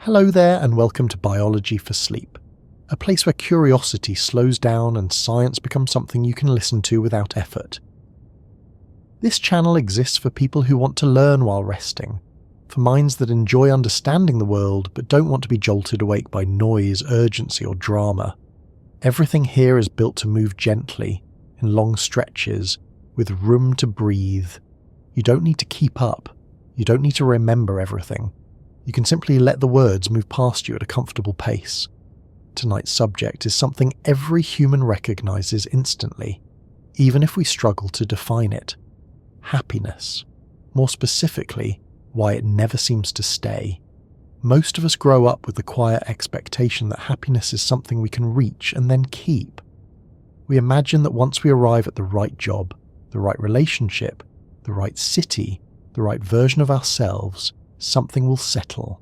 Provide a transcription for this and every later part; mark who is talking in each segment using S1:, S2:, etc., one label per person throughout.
S1: Hello there and welcome to Biology for Sleep, a place where curiosity slows down and science becomes something you can listen to without effort. This channel exists for people who want to learn while resting, for minds that enjoy understanding the world but don't want to be jolted awake by noise, urgency or drama. Everything here is built to move gently, in long stretches, with room to breathe. You don't need to keep up. You don't need to remember everything. You can simply let the words move past you at a comfortable pace. Tonight's subject is something every human recognizes instantly, even if we struggle to define it. Happiness. More specifically, why it never seems to stay. Most of us grow up with the quiet expectation that happiness is something we can reach and then keep. We imagine that once we arrive at the right job, the right relationship, the right city, the right version of ourselves, something will settle.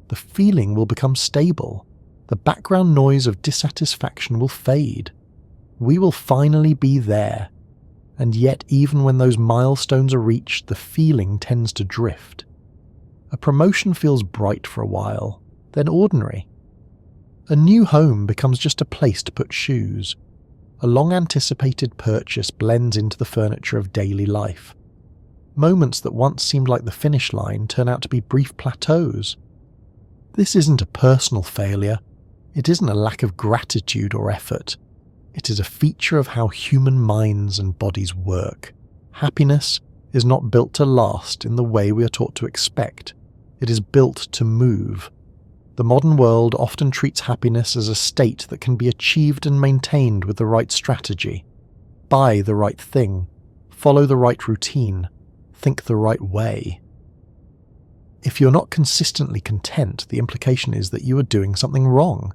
S1: The feeling will become stable. The background noise of dissatisfaction will fade. We will finally be there. And yet, even when those milestones are reached, the feeling tends to drift. A promotion feels bright for a while, then ordinary. A new home becomes just a place to put shoes. A long-anticipated purchase blends into the furniture of daily life. Moments that once seemed like the finish line turn out to be brief plateaus. This isn't a personal failure. It isn't a lack of gratitude or effort. It is a feature of how human minds and bodies work. Happiness is not built to last in the way we are taught to expect. It is built to move. The modern world often treats happiness as a state that can be achieved and maintained with the right strategy. Buy the right thing. Follow the right routine. Think the right way. If you're not consistently content, the implication is that you are doing something wrong.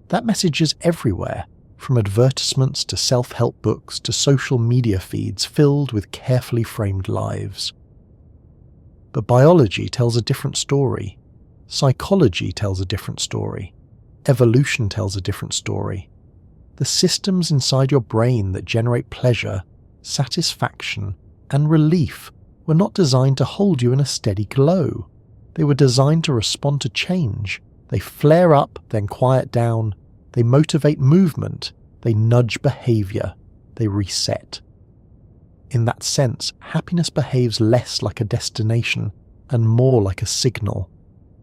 S1: That message is everywhere, from advertisements to self-help books to social media feeds filled with carefully framed lives. But biology tells a different story. Psychology tells a different story. Evolution tells a different story. The systems inside your brain that generate pleasure, satisfaction, and relief were not designed to hold you in a steady glow. They were designed to respond to change. They flare up, then quiet down. They motivate movement. They nudge behavior. They reset. In that sense, happiness behaves less like a destination and more like a signal.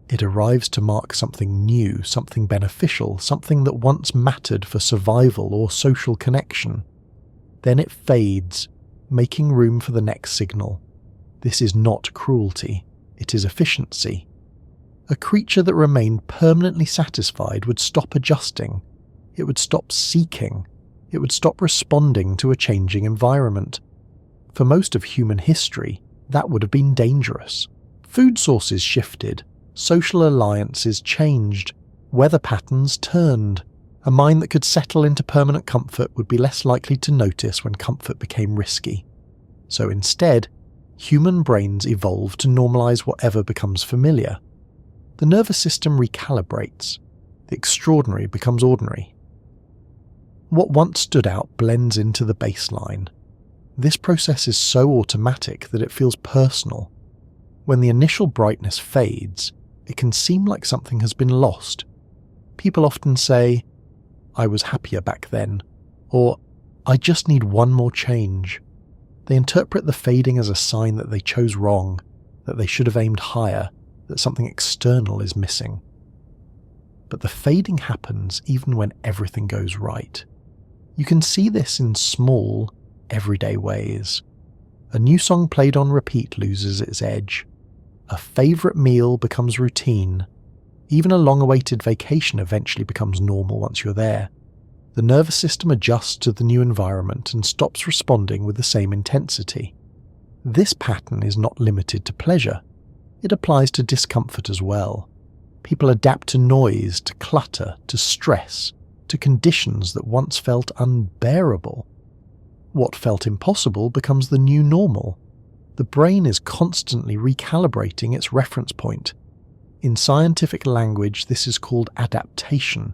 S1: It arrives to mark something new, something beneficial, something that once mattered for survival or social connection. Then it fades, making room for the next signal. This is not cruelty, it is efficiency. A creature that remained permanently satisfied would stop adjusting. It would stop seeking. It would stop responding to a changing environment. For most of human history, that would have been dangerous. Food sources shifted, social alliances changed, weather patterns turned. A mind that could settle into permanent comfort would be less likely to notice when comfort became risky. So instead, human brains evolve to normalize whatever becomes familiar. The nervous system recalibrates. The extraordinary becomes ordinary. What once stood out blends into the baseline. This process is so automatic that it feels personal. When the initial brightness fades, it can seem like something has been lost. People often say, "I was happier back then," or "I just need one more change." They interpret the fading as a sign that they chose wrong, that they should have aimed higher, that something external is missing. But the fading happens even when everything goes right. You can see this in small, everyday ways. A new song played on repeat loses its edge. A favourite meal becomes routine. Even a long-awaited vacation eventually becomes normal once you're there. The nervous system adjusts to the new environment and stops responding with the same intensity. This pattern is not limited to pleasure. It applies to discomfort as well. People adapt to noise, to clutter, to stress, to conditions that once felt unbearable. What felt impossible becomes the new normal. The brain is constantly recalibrating its reference point. In scientific language, this is called adaptation.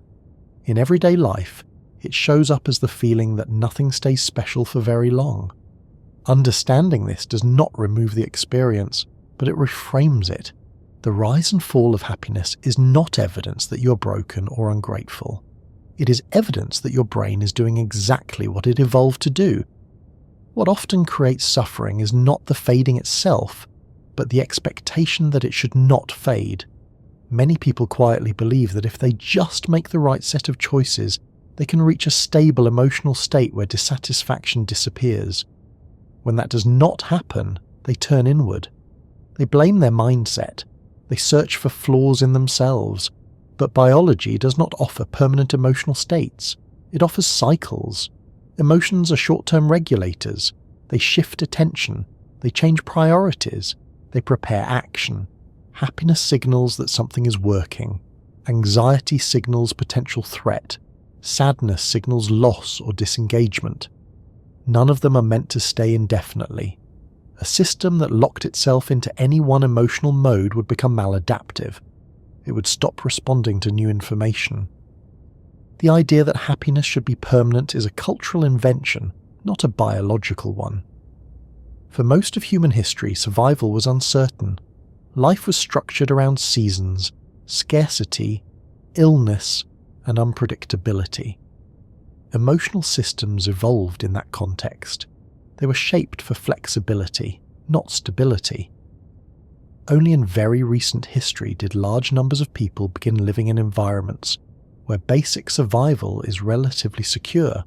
S1: In everyday life, it shows up as the feeling that nothing stays special for very long. Understanding this does not remove the experience, but it reframes it. The rise and fall of happiness is not evidence that you're broken or ungrateful. It is evidence that your brain is doing exactly what it evolved to do. What often creates suffering is not the fading itself, but the expectation that it should not fade. Many people quietly believe that if they just make the right set of choices, they can reach a stable emotional state where dissatisfaction disappears. When that does not happen, they turn inward. They blame their mindset. They search for flaws in themselves. But biology does not offer permanent emotional states. It offers cycles. Emotions are short-term regulators. They shift attention. They change priorities. They prepare action. Happiness signals that something is working. Anxiety signals potential threat. Sadness signals loss or disengagement. None of them are meant to stay indefinitely. A system that locked itself into any one emotional mode would become maladaptive. It would stop responding to new information. The idea that happiness should be permanent is a cultural invention, not a biological one. For most of human history, survival was uncertain. Life was structured around seasons, scarcity, illness, and unpredictability. Emotional systems evolved in that context. They were shaped for flexibility, not stability. Only in very recent history did large numbers of people begin living in environments where basic survival is relatively secure.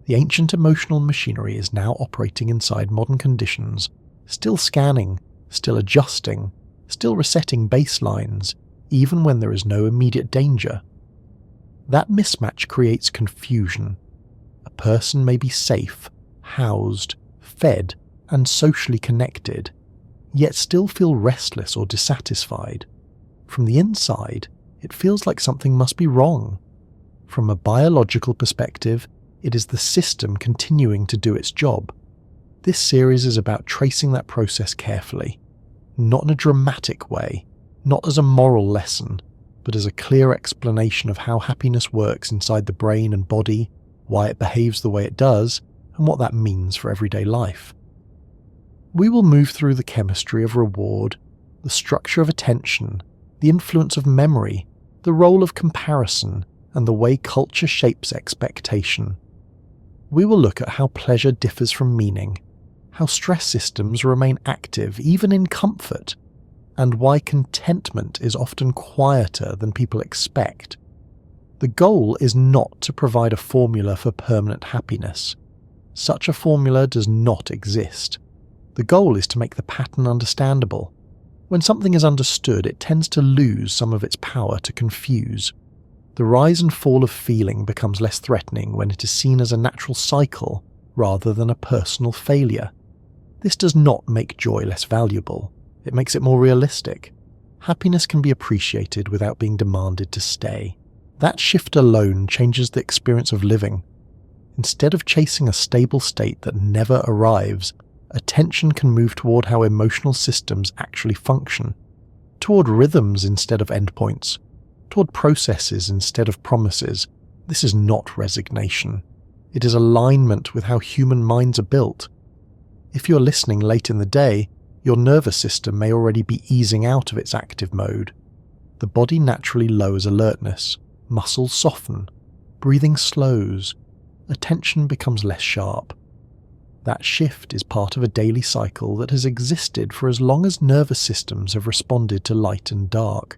S1: The ancient emotional machinery is now operating inside modern conditions, still scanning, still adjusting, still resetting baselines, even when there is no immediate danger. That mismatch creates confusion. A person may be safe, housed, fed, and socially connected, yet still feel restless or dissatisfied. From the inside, it feels like something must be wrong. From a biological perspective, it is the system continuing to do its job. This series is about tracing that process carefully, not in a dramatic way, not as a moral lesson, but as a clear explanation of how happiness works inside the brain and body, why it behaves the way it does, and what that means for everyday life. We will move through the chemistry of reward, the structure of attention, the influence of memory, the role of comparison, and the way culture shapes expectation. We will look at how pleasure differs from meaning, how stress systems remain active even in comfort, and why contentment is often quieter than people expect. The goal is not to provide a formula for permanent happiness. Such a formula does not exist. The goal is to make the pattern understandable. When something is understood, it tends to lose some of its power to confuse. The rise and fall of feeling becomes less threatening when it is seen as a natural cycle rather than a personal failure. This does not make joy less valuable. It makes it more realistic. Happiness can be appreciated without being demanded to stay. That shift alone changes the experience of living. Instead of chasing a stable state that never arrives, attention can move toward how emotional systems actually function, toward rhythms instead of endpoints, toward processes instead of promises. This is not resignation. It is alignment with how human minds are built. If you're listening late in the day, your nervous system may already be easing out of its active mode. The body naturally lowers alertness, muscles soften, breathing slows, attention becomes less sharp. That shift is part of a daily cycle that has existed for as long as nervous systems have responded to light and dark.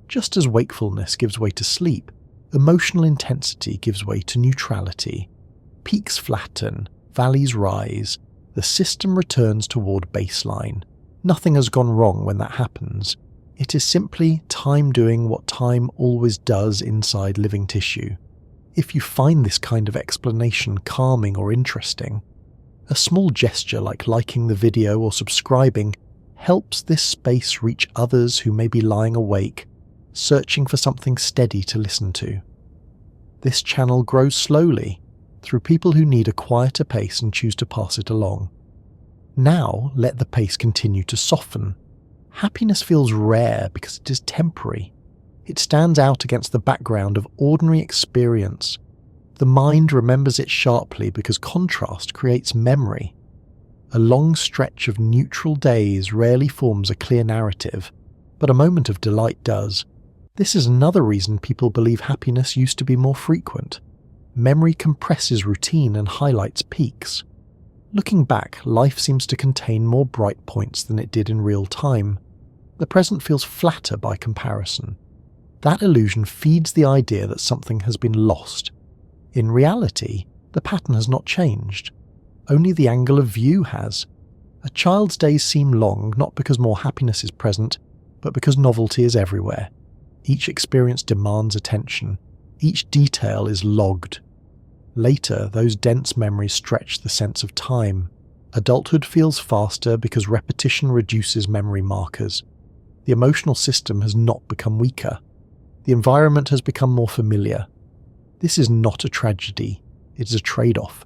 S1: Just as wakefulness gives way to sleep, emotional intensity gives way to neutrality. Peaks flatten, valleys rise, the system returns toward baseline. Nothing has gone wrong when that happens. It is simply time doing what time always does inside living tissue. If you find this kind of explanation calming or interesting, a small gesture like liking the video or subscribing helps this space reach others who may be lying awake, searching for something steady to listen to. This channel grows slowly, through people who need a quieter pace and choose to pass it along. Now let the pace continue to soften. Happiness feels rare because it is temporary. It stands out against the background of ordinary experience. The mind remembers it sharply because contrast creates memory. A long stretch of neutral days rarely forms a clear narrative. but a moment of delight does. This is another reason people believe happiness used to be more frequent. Memory compresses routine and highlights peaks. Looking back, life seems to contain more bright points than it did in real time. The present feels flatter by comparison. That illusion feeds the idea that something has been lost. In reality, the pattern has not changed. Only the angle of view has. A child's days seem long not because more happiness is present, but because novelty is everywhere. Each experience demands attention. Each detail is logged. Later, those dense memories stretch the sense of time. Adulthood feels faster because repetition reduces memory markers. The emotional system has not become weaker. The environment has become more familiar. This is not a tragedy, it is a trade-off.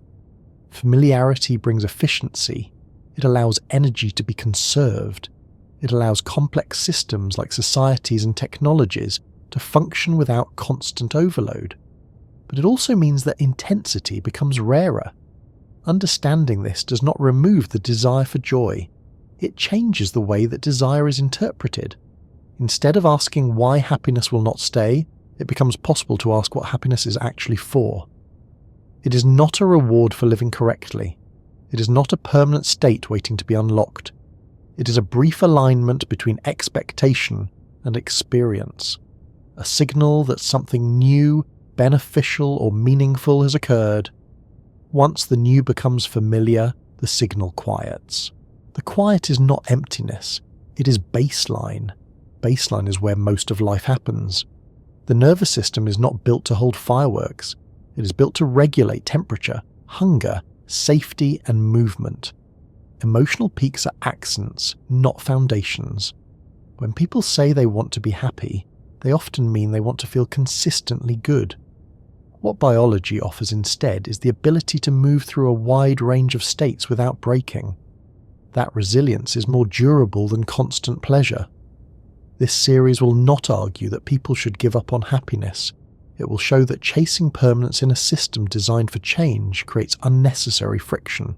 S1: Familiarity brings efficiency. It allows energy to be conserved. It allows complex systems like societies and technologies to function without constant overload. But it also means that intensity becomes rarer. Understanding this does not remove the desire for joy. It changes the way that desire is interpreted. Instead of asking why happiness will not stay, it becomes possible to ask what happiness is actually for. It is not a reward for living correctly. It is not a permanent state waiting to be unlocked. It is a brief alignment between expectation and experience. A signal that something new, beneficial or meaningful has occurred. Once the new becomes familiar, the signal quiets. The quiet is not emptiness, it is baseline. Baseline is where most of life happens. The nervous system is not built to hold fireworks. It is built to regulate temperature, hunger, safety, and movement. Emotional peaks are accents, not foundations. When people say they want to be happy, they often mean they want to feel consistently good. What biology offers instead is the ability to move through a wide range of states without breaking. That resilience is more durable than constant pleasure. This series will not argue that people should give up on happiness. It will show that chasing permanence in a system designed for change creates unnecessary friction.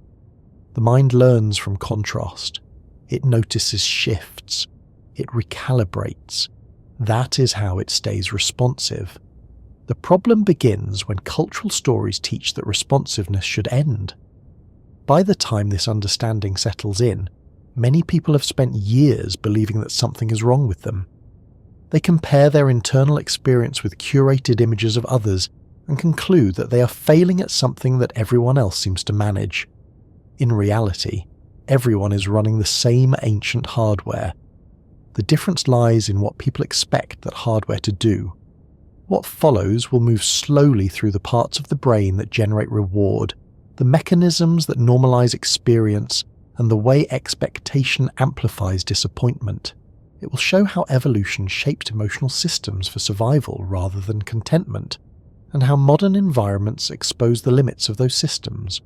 S1: The mind learns from contrast. It notices shifts. It recalibrates. That is how it stays responsive. The problem begins when cultural stories teach that responsiveness should end. By the time this understanding settles in, many people have spent years believing that something is wrong with them. They compare their internal experience with curated images of others and conclude that they are failing at something that everyone else seems to manage. In reality, everyone is running the same ancient hardware. The difference lies in what people expect that hardware to do. What follows will move slowly through the parts of the brain that generate reward, the mechanisms that normalize experience, and the way expectation amplifies disappointment. It will show how evolution shaped emotional systems for survival rather than contentment, and how modern environments expose the limits of those systems.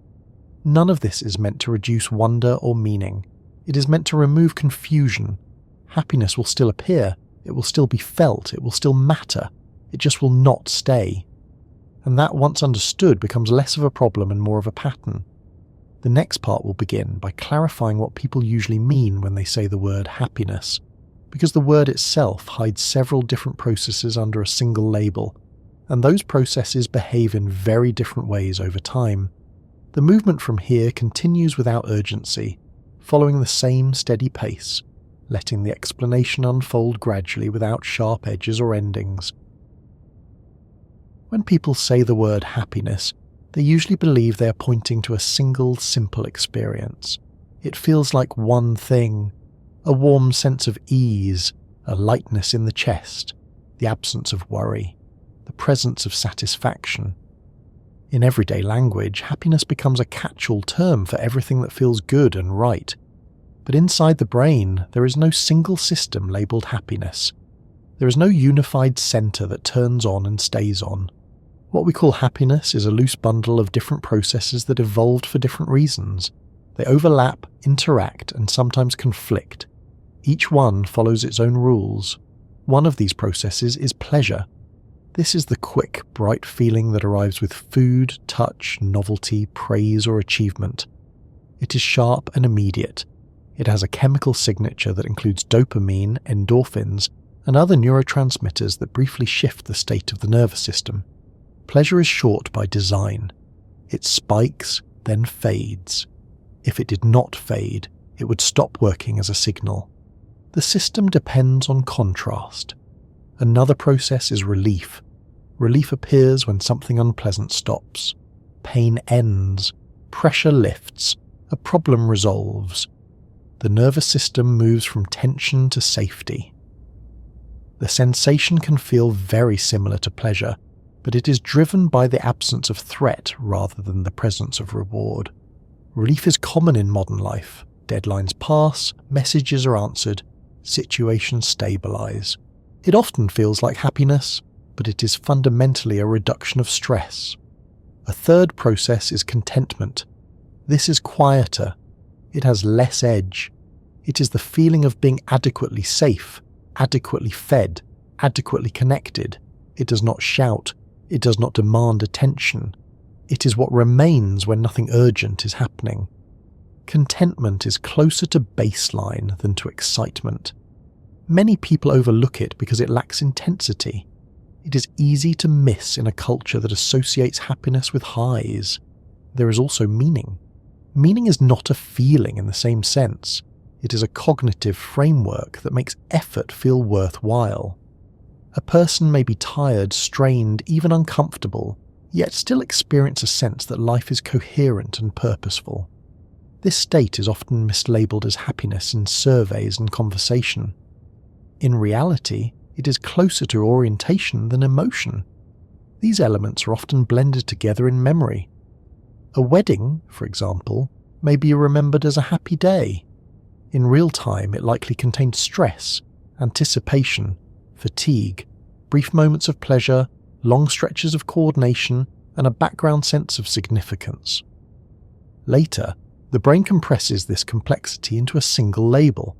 S1: None of this is meant to reduce wonder or meaning. It is meant to remove confusion. Happiness will still appear, it will still be felt, it will still matter, it just will not stay. And that, once understood, becomes less of a problem and more of a pattern. The next part will begin by clarifying what people usually mean when they say the word happiness, because the word itself hides several different processes under a single label, and those processes behave in very different ways over time. The movement from here continues without urgency, following the same steady pace, letting the explanation unfold gradually without sharp edges or endings. When people say the word happiness, they usually believe they are pointing to a single, simple experience. It feels like one thing, a warm sense of ease, a lightness in the chest, the absence of worry, the presence of satisfaction. In everyday language, happiness becomes a catch-all term for everything that feels good and right. But inside the brain, there is no single system labelled happiness. There is no unified centre that turns on and stays on. What we call happiness is a loose bundle of different processes that evolved for different reasons. They overlap, interact, and sometimes conflict. Each one follows its own rules. One of these processes is pleasure. This is the quick, bright feeling that arrives with food, touch, novelty, praise, or achievement. It is sharp and immediate. It has a chemical signature that includes dopamine, endorphins, and other neurotransmitters that briefly shift the state of the nervous system. Pleasure is short by design. It spikes, then fades. If it did not fade, it would stop working as a signal. The system depends on contrast. Another process is relief. Relief appears when something unpleasant stops. Pain ends. Pressure lifts. A problem resolves. The nervous system moves from tension to safety. The sensation can feel very similar to pleasure, but it is driven by the absence of threat rather than the presence of reward. Relief is common in modern life. Deadlines pass, messages are answered, situations stabilize. It often feels like happiness, but it is fundamentally a reduction of stress. A third process is contentment. This is quieter. It has less edge. It is the feeling of being adequately safe, adequately fed, adequately connected. It does not shout. It does not demand attention. It is what remains when nothing urgent is happening. Contentment is closer to baseline than to excitement. Many people overlook it because it lacks intensity. It is easy to miss in a culture that associates happiness with highs. There is also meaning. Meaning is not a feeling in the same sense. It is a cognitive framework that makes effort feel worthwhile. A person may be tired, strained, even uncomfortable, yet still experience a sense that life is coherent and purposeful. This state is often mislabeled as happiness in surveys and conversation. In reality, it is closer to orientation than emotion. These elements are often blended together in memory. A wedding, for example, may be remembered as a happy day. In real time, it likely contained stress, anticipation, fatigue, brief moments of pleasure, long stretches of coordination, and a background sense of significance. Later, the brain compresses this complexity into a single label.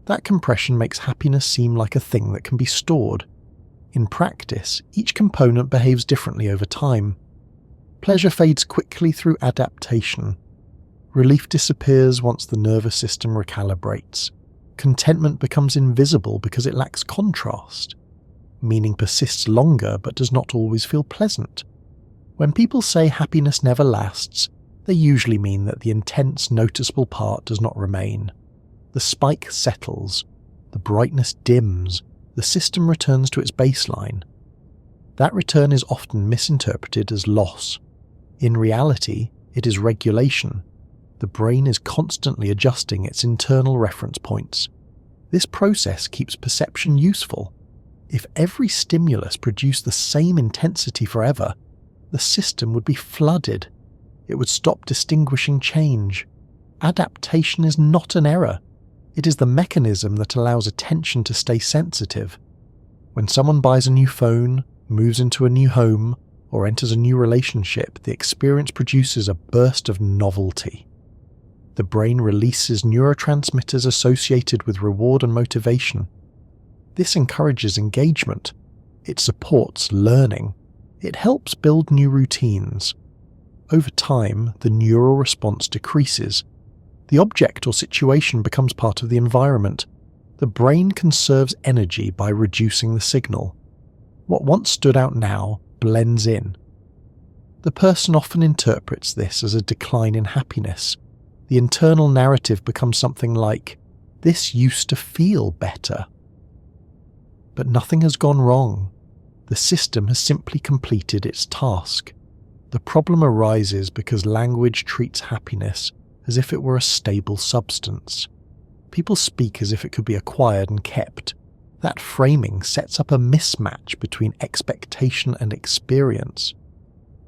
S1: That compression makes happiness seem like a thing that can be stored. In practice, each component behaves differently over time. Pleasure fades quickly through adaptation. Relief disappears once the nervous system recalibrates. Contentment becomes invisible because it lacks contrast. Meaning persists longer but does not always feel pleasant. When people say happiness never lasts, they usually mean that the intense, noticeable part does not remain. The spike settles, the brightness dims, the system returns to its baseline. That return is often misinterpreted as loss. In reality, it is regulation. The brain is constantly adjusting its internal reference points. This process keeps perception useful. If every stimulus produced the same intensity forever, the system would be flooded. It would stop distinguishing change. Adaptation is not an error. It is the mechanism that allows attention to stay sensitive. When someone buys a new phone, moves into a new home, or enters a new relationship, the experience produces a burst of novelty. The brain releases neurotransmitters associated with reward and motivation. This encourages engagement. It supports learning. It helps build new routines. Over time, the neural response decreases. The object or situation becomes part of the environment. The brain conserves energy by reducing the signal. What once stood out now blends in. The person often interprets this as a decline in happiness. The internal narrative becomes something like, "This used to feel better." But nothing has gone wrong. The system has simply completed its task. The problem arises because language treats happiness as if it were a stable substance. People speak as if it could be acquired and kept. That framing sets up a mismatch between expectation and experience.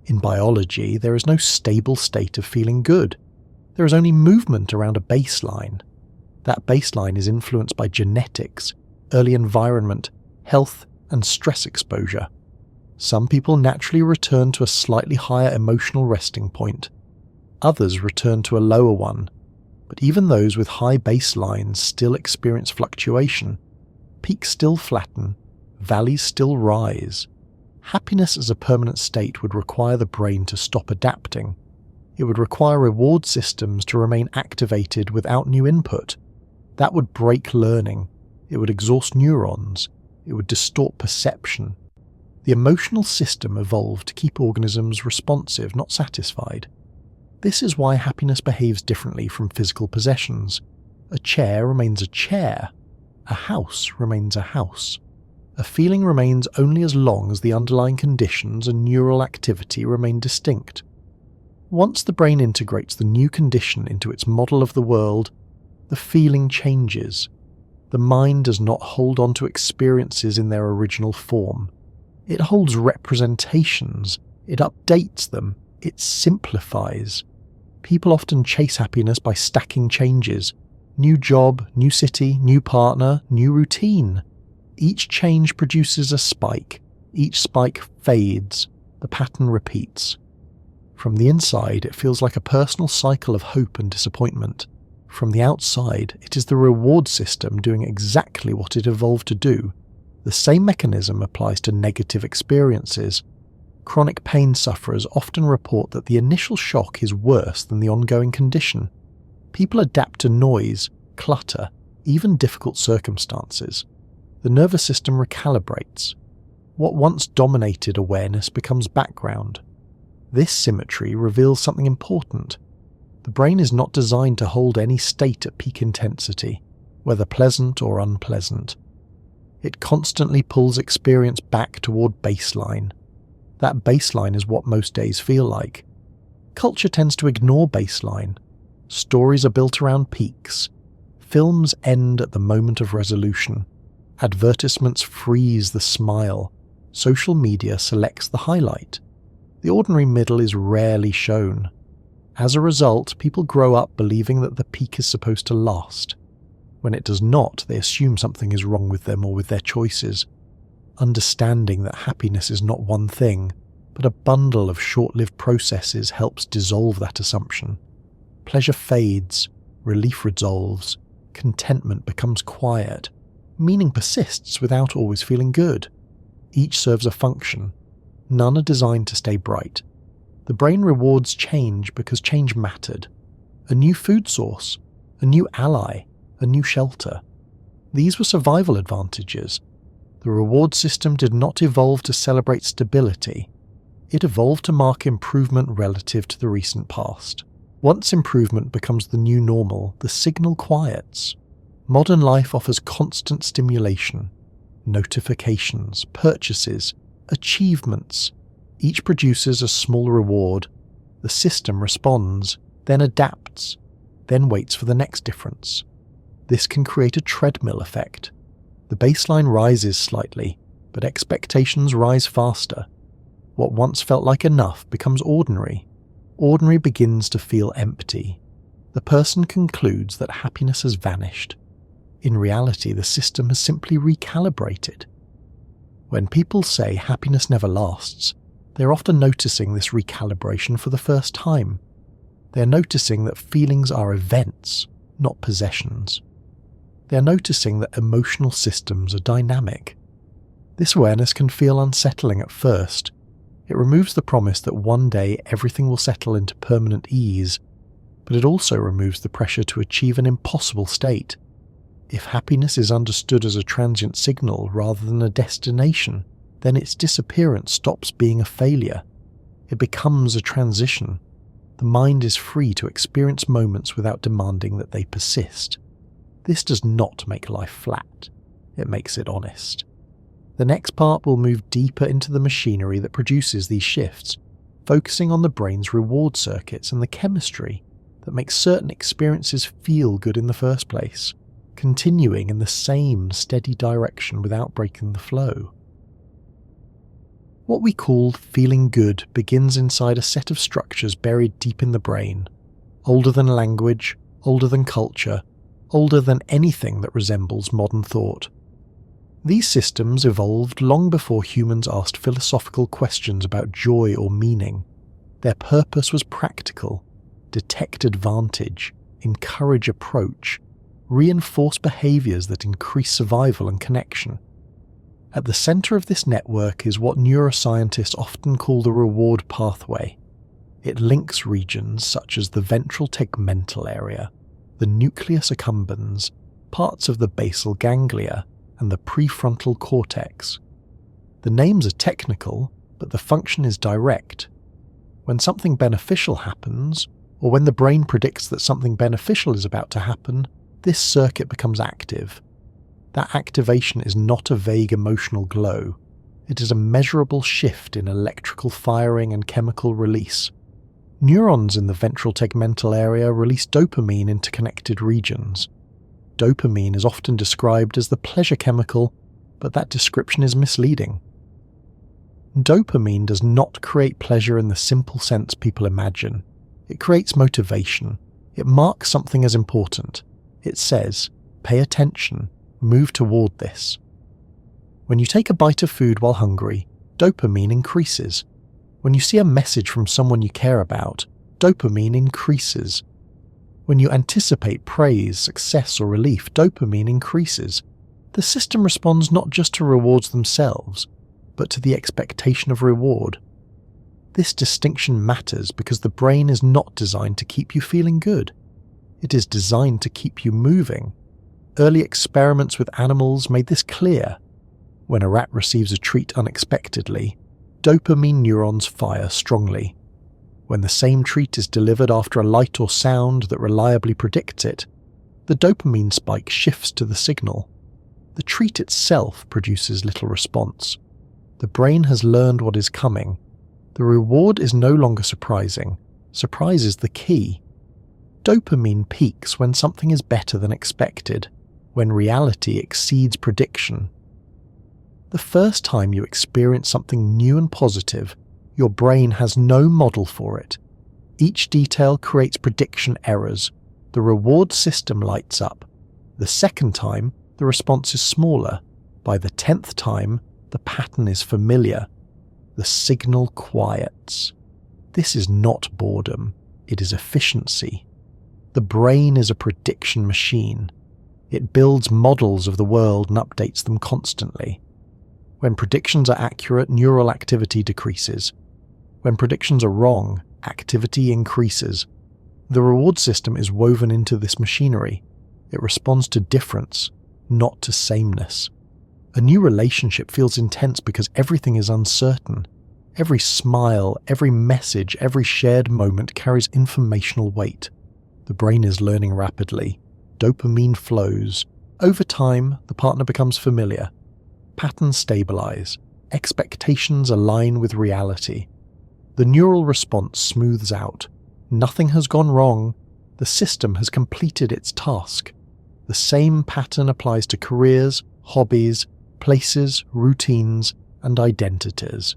S1: In biology, there is no stable state of feeling good. There is only movement around a baseline. That baseline is influenced by genetics, early environment, health, and stress exposure. Some people naturally return to a slightly higher emotional resting point. Others return to a lower one. But even those with high baselines still experience fluctuation. Peaks still flatten, valleys still rise. Happiness as a permanent state would require the brain to stop adapting. It would require reward systems to remain activated without new input, That would break learning, it would exhaust neurons, it would distort perception. The emotional system evolved to keep organisms responsive, not satisfied. This is why happiness behaves differently from physical possessions. A chair remains a chair. A house remains a house. A feeling remains only as long as the underlying conditions and neural activity remain distinct. Once the brain integrates the new condition into its model of the world, the feeling changes. The mind does not hold on to experiences in their original form. It holds representations, it updates them, it simplifies. People often chase happiness by stacking changes. New job, new city, new partner, new routine. Each change produces a spike. Each spike fades. The pattern repeats. From the inside, it feels like a personal cycle of hope and disappointment. From the outside, it is the reward system doing exactly what it evolved to do. The same mechanism applies to negative experiences. Chronic pain sufferers often report that the initial shock is worse than the ongoing condition. People adapt to noise, clutter, even difficult circumstances. The nervous system recalibrates. What once dominated awareness becomes background. This symmetry reveals something important. The brain is not designed to hold any state at peak intensity, whether pleasant or unpleasant. It constantly pulls experience back toward baseline. That baseline is what most days feel like. Culture tends to ignore baseline. Stories are built around peaks. Films end at the moment of resolution. Advertisements freeze the smile. Social media selects the highlight. The ordinary middle is rarely shown. As a result, people grow up believing that the peak is supposed to last. When it does not, they assume something is wrong with them or with their choices. Understanding that happiness is not one thing, but a bundle of short-lived processes helps dissolve that assumption. Pleasure fades, relief resolves, contentment becomes quiet, meaning persists without always feeling good. Each serves a function. None are designed to stay bright. The brain rewards change because change mattered. A new food source, a new ally, a new shelter. These were survival advantages. The reward system did not evolve to celebrate stability. It evolved to mark improvement relative to the recent past. Once improvement becomes the new normal, the signal quiets. Modern life offers constant stimulation. Notifications, purchases, achievements. Each produces a small reward. The system responds, then adapts, then waits for the next difference. This can create a treadmill effect. The baseline rises slightly, but expectations rise faster. What once felt like enough becomes ordinary. Ordinary begins to feel empty. The person concludes that happiness has vanished. In reality, the system has simply recalibrated. When people say happiness never lasts, they're often noticing this recalibration for the first time. They're noticing that feelings are events, not possessions. They're noticing that emotional systems are dynamic. This awareness can feel unsettling at first. It removes the promise that one day everything will settle into permanent ease, but it also removes the pressure to achieve an impossible state. If happiness is understood as a transient signal rather than a destination, then its disappearance stops being a failure. It becomes a transition. The mind is free to experience moments without demanding that they persist. This does not make life flat. It makes it honest. The next part will move deeper into the machinery that produces these shifts, focusing on the brain's reward circuits and the chemistry that makes certain experiences feel good in the first place, continuing in the same steady direction without breaking the flow. What we call feeling good begins inside a set of structures buried deep in the brain, older than language, older than culture, older than anything that resembles modern thought. These systems evolved long before humans asked philosophical questions about joy or meaning. Their purpose was practical: detect advantage, encourage approach, reinforce behaviors that increase survival and connection. At the center of this network is what neuroscientists often call the reward pathway. It links regions such as the ventral tegmental area, the nucleus accumbens, parts of the basal ganglia, and the prefrontal cortex. The names are technical, but the function is direct. When something beneficial happens, or when the brain predicts that something beneficial is about to happen, this circuit becomes active. That activation is not a vague emotional glow. It is a measurable shift in electrical firing and chemical release. Neurons in the ventral tegmental area release dopamine into connected regions. Dopamine is often described as the pleasure chemical, but that description is misleading. Dopamine does not create pleasure in the simple sense people imagine. It creates motivation. It marks something as important. It says, pay attention, move toward this. When you take a bite of food while hungry, dopamine increases. When you see a message from someone you care about, dopamine increases. When you anticipate praise, success, or relief, dopamine increases. The system responds not just to rewards themselves, but to the expectation of reward. This distinction matters because the brain is not designed to keep you feeling good. It is designed to keep you moving. Early experiments with animals made this clear. When a rat receives a treat unexpectedly, dopamine neurons fire strongly. When the same treat is delivered after a light or sound that reliably predicts it, the dopamine spike shifts to the signal. The treat itself produces little response. The brain has learned what is coming. The reward is no longer surprising. Surprise is the key. Dopamine peaks when something is better than expected, when reality exceeds prediction. The first time you experience something new and positive, your brain has no model for it. Each detail creates prediction errors. The reward system lights up. The second time, the response is smaller. By the 10th time, the pattern is familiar. The signal quiets. This is not boredom. It is efficiency. The brain is a prediction machine. It builds models of the world and updates them constantly. When predictions are accurate, neural activity decreases. When predictions are wrong, activity increases. The reward system is woven into this machinery. It responds to difference, not to sameness. A new relationship feels intense because everything is uncertain. Every smile, every message, every shared moment carries informational weight. The brain is learning rapidly. Dopamine flows. Over time, the partner becomes familiar. Patterns stabilize. Expectations align with reality. The neural response smooths out. Nothing has gone wrong. The system has completed its task. The same pattern applies to careers, hobbies, places, routines, and identities.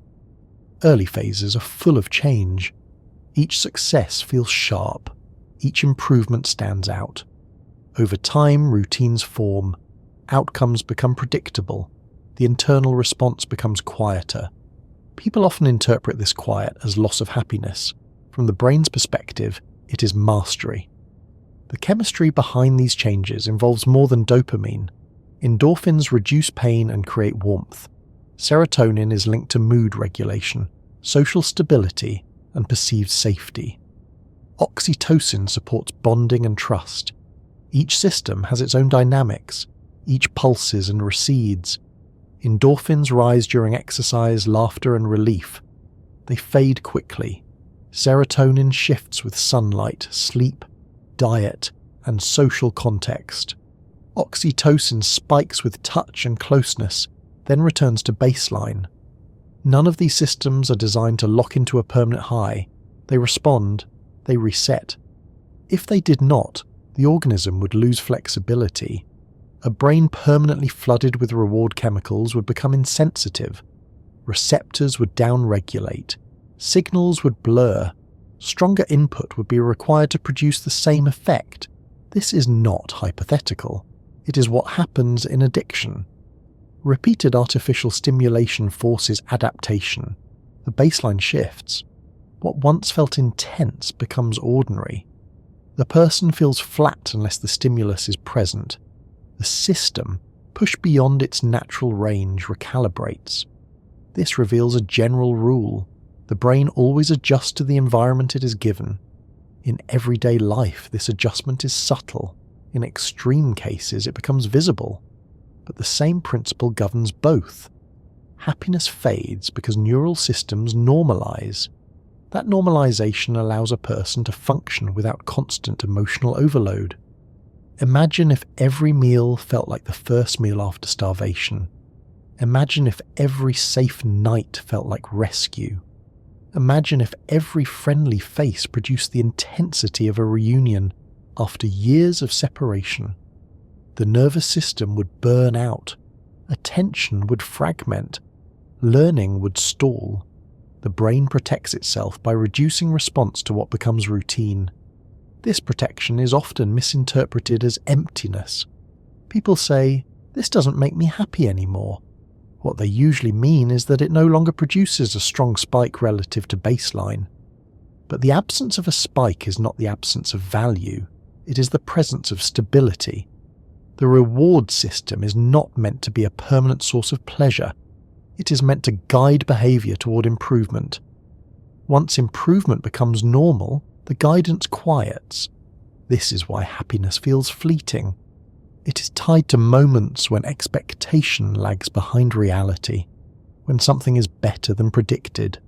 S1: Early phases are full of change. Each success feels sharp. Each improvement stands out. Over time, routines form. Outcomes become predictable. The internal response becomes quieter. People often interpret this quiet as loss of happiness. From the brain's perspective, it is mastery. The chemistry behind these changes involves more than dopamine. Endorphins reduce pain and create warmth. Serotonin is linked to mood regulation, social stability, and perceived safety. Oxytocin supports bonding and trust. Each system has its own dynamics. Each pulses and recedes. Endorphins rise during exercise, laughter, and relief. They fade quickly. Serotonin shifts with sunlight, sleep, diet, and social context. Oxytocin spikes with touch and closeness, then returns to baseline. None of these systems are designed to lock into a permanent high. They respond, they reset. If they did not, the organism would lose flexibility. A brain permanently flooded with reward chemicals would become insensitive. Receptors would downregulate. Signals would blur. Stronger input would be required to produce the same effect. This is not hypothetical. It is what happens in addiction. Repeated artificial stimulation forces adaptation. The baseline shifts. What once felt intense becomes ordinary. The person feels flat unless the stimulus is present. The system, pushed beyond its natural range, recalibrates. This reveals a general rule. The brain always adjusts to the environment it is given. In everyday life, this adjustment is subtle. In extreme cases, it becomes visible. But the same principle governs both. Happiness fades because neural systems normalize. That normalization allows a person to function without constant emotional overload. Imagine if every meal felt like the first meal after starvation. Imagine if every safe night felt like rescue. Imagine if every friendly face produced the intensity of a reunion after years of separation. The nervous system would burn out, attention would fragment, learning would stall. The brain protects itself by reducing response to what becomes routine. This protection is often misinterpreted as emptiness. People say, "This doesn't make me happy anymore." What they usually mean is that it no longer produces a strong spike relative to baseline. But the absence of a spike is not the absence of value, it is the presence of stability. The reward system is not meant to be a permanent source of pleasure. It is meant to guide behavior toward improvement. Once improvement becomes normal, the guidance quiets. This is why happiness feels fleeting. It is tied to moments when expectation lags behind reality, when something is better than predicted,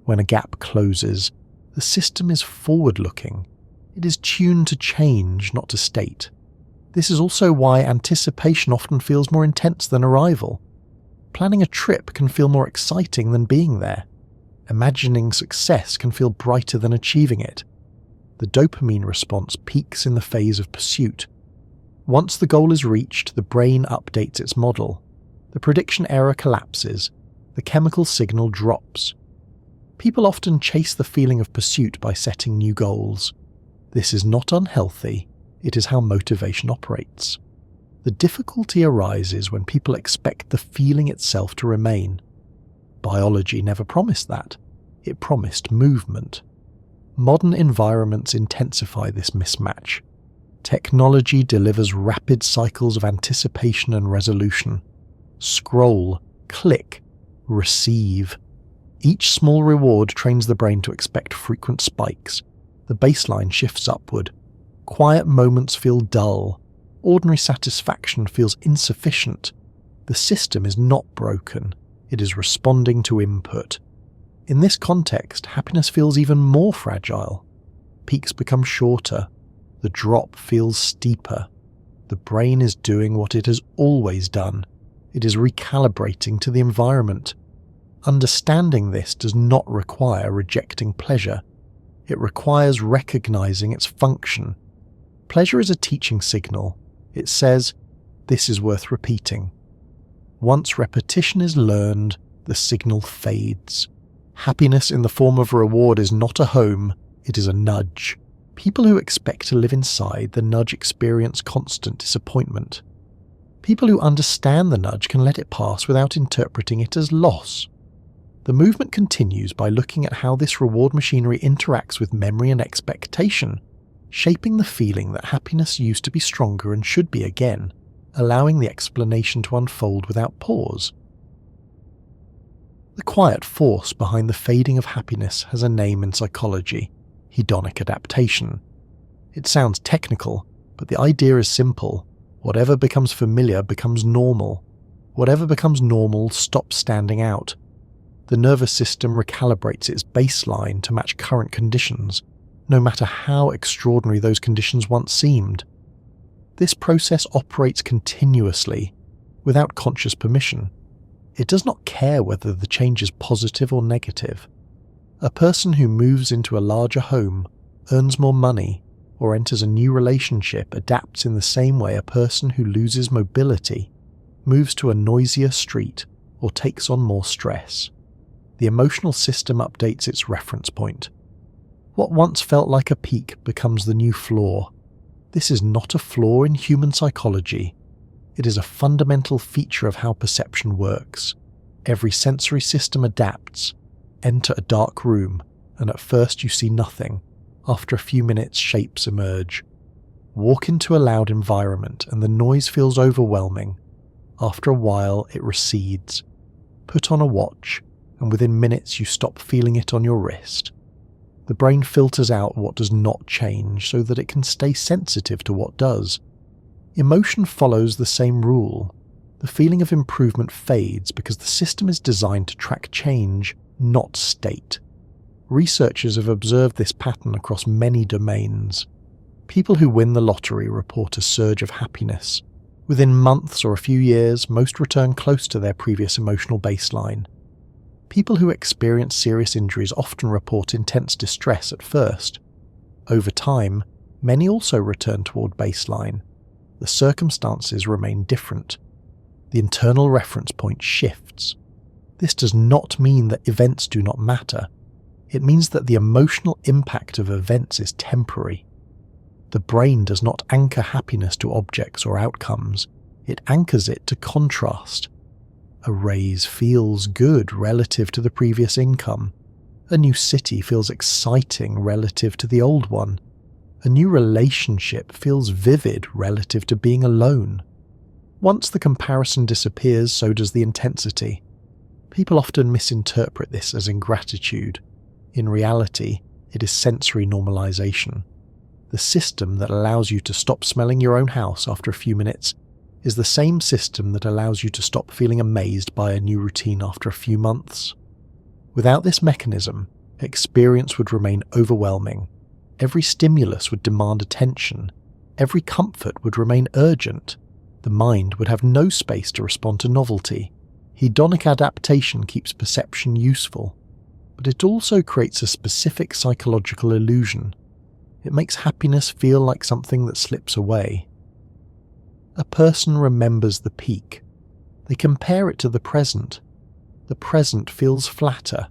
S1: when a gap closes. The system is forward-looking. It is tuned to change, not to state. This is also why anticipation often feels more intense than arrival. Planning a trip can feel more exciting than being there. Imagining success can feel brighter than achieving it. The dopamine response peaks in the phase of pursuit. Once the goal is reached, the brain updates its model. The prediction error collapses. The chemical signal drops. People often chase the feeling of pursuit by setting new goals. This is not unhealthy. It is how motivation operates. The difficulty arises when people expect the feeling itself to remain. Biology never promised that. It promised movement. Modern environments intensify this mismatch. Technology delivers rapid cycles of anticipation and resolution. Scroll, click, receive. Each small reward trains the brain to expect frequent spikes. The baseline shifts upward. Quiet moments feel dull. Ordinary satisfaction feels insufficient. The system is not broken. It is responding to input. In this context, happiness feels even more fragile. Peaks become shorter. The drop feels steeper. The brain is doing what it has always done. It is recalibrating to the environment. Understanding this does not require rejecting pleasure. It requires recognizing its function. Pleasure is a teaching signal. It says, "This is worth repeating." Once repetition is learned, the signal fades. Happiness in the form of reward is not a home, it is a nudge. People who expect to live inside the nudge experience constant disappointment. People who understand the nudge can let it pass without interpreting it as loss. The movement continues by looking at how this reward machinery interacts with memory and expectation, shaping the feeling that happiness used to be stronger and should be again, allowing the explanation to unfold without pause. The quiet force behind the fading of happiness has a name in psychology: hedonic adaptation. It sounds technical, but the idea is simple. Whatever becomes familiar becomes normal. Whatever becomes normal stops standing out. The nervous system recalibrates its baseline to match current conditions, no matter how extraordinary those conditions once seemed. This process operates continuously, without conscious permission. It does not care whether the change is positive or negative. A person who moves into a larger home, earns more money, or enters a new relationship adapts in the same way a person who loses mobility, moves to a noisier street, or takes on more stress. The emotional system updates its reference point. What once felt like a peak becomes the new floor. This is not a flaw in human psychology. It is a fundamental feature of how perception works. Every sensory system adapts. Enter a dark room, and at first you see nothing. After a few minutes, shapes emerge. Walk into a loud environment, and the noise feels overwhelming. After a while, it recedes. Put on a watch, and within minutes you stop feeling it on your wrist. The brain filters out what does not change so that it can stay sensitive to what does. Emotion follows the same rule. The feeling of improvement fades because the system is designed to track change, not state. Researchers have observed this pattern across many domains. People who win the lottery report a surge of happiness. Within months or a few years, most return close to their previous emotional baseline. People who experience serious injuries often report intense distress at first. Over time, many also return toward baseline. The circumstances remain different. The internal reference point shifts. This does not mean that events do not matter. It means that the emotional impact of events is temporary. The brain does not anchor happiness to objects or outcomes. It anchors it to contrast. A raise feels good relative to the previous income. A new city feels exciting relative to the old one. A new relationship feels vivid relative to being alone. Once the comparison disappears, so does the intensity. People often misinterpret this as ingratitude. In reality, it is sensory normalization. The system that allows you to stop smelling your own house after a few minutes is the same system that allows you to stop feeling amazed by a new routine after a few months. Without this mechanism, experience would remain overwhelming. Every stimulus would demand attention. Every comfort would remain urgent. The mind would have no space to respond to novelty. Hedonic adaptation keeps perception useful, but it also creates a specific psychological illusion. It makes happiness feel like something that slips away. A person remembers the peak. They compare it to the present. The present feels flatter.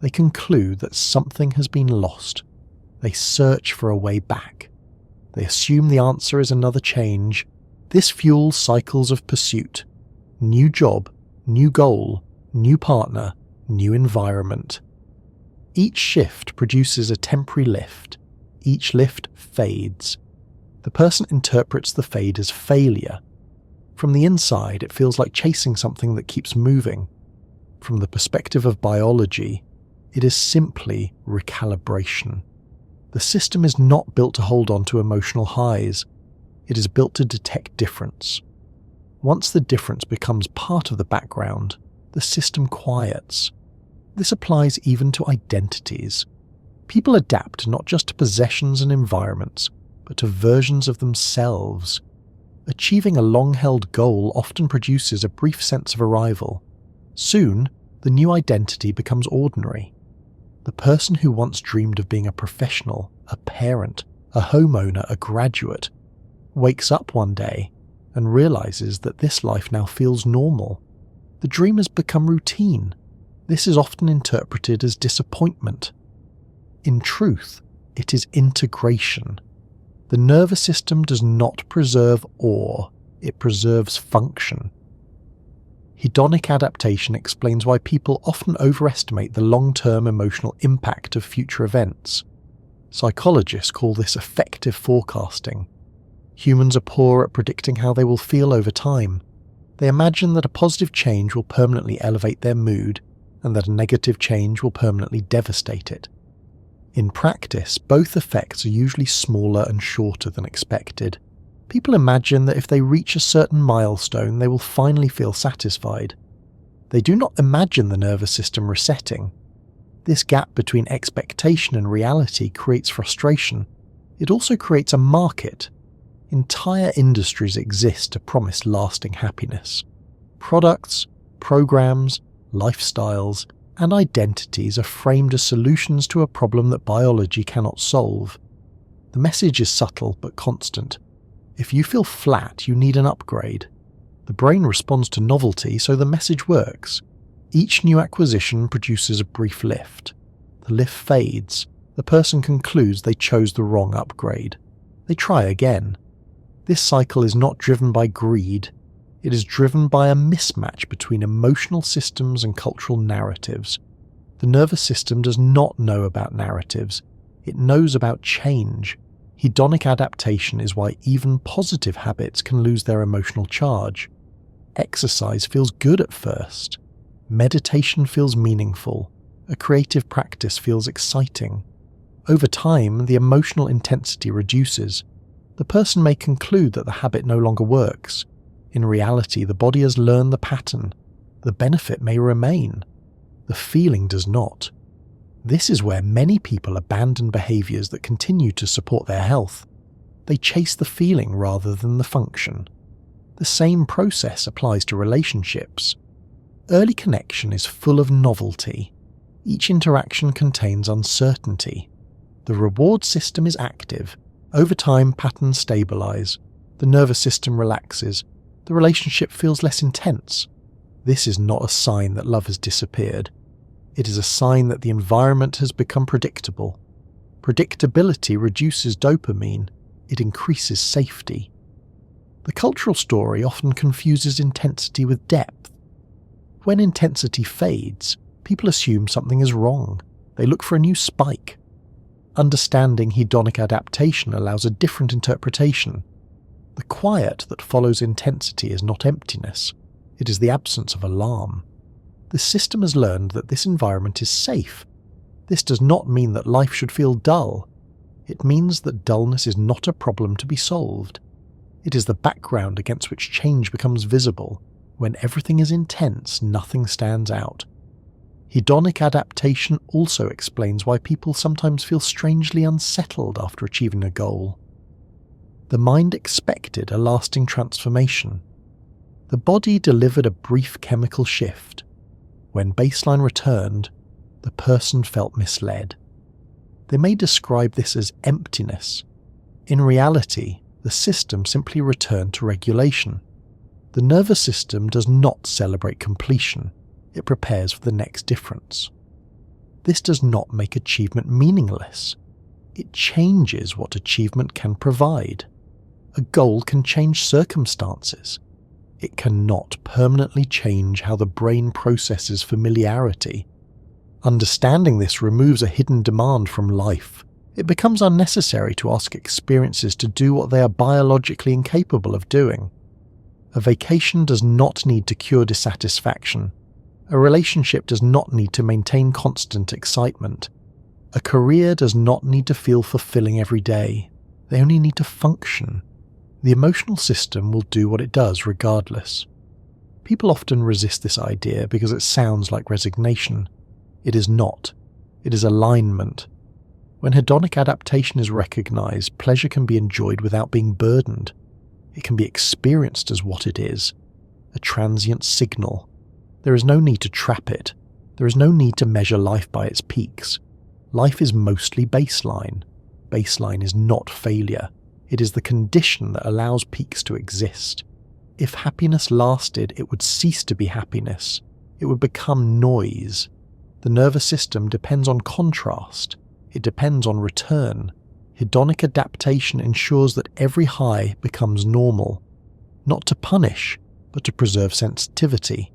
S1: They conclude that something has been lost. They search for a way back. They assume the answer is another change. This fuels cycles of pursuit. New job, new goal, new partner, new environment. Each shift produces a temporary lift. Each lift fades. The person interprets the fade as failure. From the inside, it feels like chasing something that keeps moving. From the perspective of biology, it is simply recalibration. The system is not built to hold on to emotional highs. It is built to detect difference. Once the difference becomes part of the background, the system quiets. This applies even to identities. People adapt not just to possessions and environments, but to versions of themselves. Achieving a long-held goal often produces a brief sense of arrival. Soon, the new identity becomes ordinary. The person who once dreamed of being a professional, a parent, a homeowner, a graduate, wakes up one day and realizes that this life now feels normal. The dream has become routine. This is often interpreted as disappointment. In truth, it is integration. The nervous system does not preserve awe, it preserves function. Hedonic adaptation explains why people often overestimate the long-term emotional impact of future events. Psychologists call this affective forecasting. Humans are poor at predicting how they will feel over time. They imagine that a positive change will permanently elevate their mood, and that a negative change will permanently devastate it. In practice, both effects are usually smaller and shorter than expected. People imagine that if they reach a certain milestone, they will finally feel satisfied. They do not imagine the nervous system resetting. This gap between expectation and reality creates frustration. It also creates a market. Entire industries exist to promise lasting happiness. Products, programs, lifestyles, and identities are framed as solutions to a problem that biology cannot solve. The message is subtle but constant. If you feel flat, you need an upgrade. The brain responds to novelty, so the message works. Each new acquisition produces a brief lift. The lift fades. The person concludes they chose the wrong upgrade. They try again. This cycle is not driven by greed. It is driven by a mismatch between emotional systems and cultural narratives. The nervous system does not know about narratives. It knows about change. Hedonic adaptation is why even positive habits can lose their emotional charge. Exercise feels good at first. Meditation feels meaningful. A creative practice feels exciting. Over time, the emotional intensity reduces. The person may conclude that the habit no longer works. In reality, the body has learned the pattern. The benefit may remain. The feeling does not. This is where many people abandon behaviors that continue to support their health. They chase the feeling rather than the function. The same process applies to relationships. Early connection is full of novelty. Each interaction contains uncertainty. The reward system is active. Over time, patterns stabilize. The nervous system relaxes. The relationship feels less intense. This is not a sign that love has disappeared. It is a sign that the environment has become predictable. Predictability reduces dopamine. It increases safety. The cultural story often confuses intensity with depth. When intensity fades, people assume something is wrong. They look for a new spike. Understanding hedonic adaptation allows a different interpretation. The quiet that follows intensity is not emptiness. It is the absence of alarm. The system has learned that this environment is safe. This does not mean that life should feel dull. It means that dullness is not a problem to be solved. It is the background against which change becomes visible. When everything is intense, nothing stands out. Hedonic adaptation also explains why people sometimes feel strangely unsettled after achieving a goal. The mind expected a lasting transformation. The body delivered a brief chemical shift. When baseline returned, the person felt misled. They may describe this as emptiness. In reality, the system simply returned to regulation. The nervous system does not celebrate completion. It prepares for the next difference. This does not make achievement meaningless. It changes what achievement can provide. A goal can change circumstances. It cannot permanently change how the brain processes familiarity. Understanding this removes a hidden demand from life. It becomes unnecessary to ask experiences to do what they are biologically incapable of doing. A vacation does not need to cure dissatisfaction. A relationship does not need to maintain constant excitement. A career does not need to feel fulfilling every day. They only need to function. The emotional system will do what it does regardless. People often resist this idea because it sounds like resignation. It is not. It is alignment. When hedonic adaptation is recognized, pleasure can be enjoyed without being burdened. It can be experienced as what it is, a transient signal. There is no need to trap it. There is no need to measure life by its peaks. Life is mostly baseline. Baseline is not failure. It is the condition that allows peaks to exist. If happiness lasted, it would cease to be happiness. It would become noise. The nervous system depends on contrast. It depends on return. Hedonic adaptation ensures that every high becomes normal, not to punish, but to preserve sensitivity.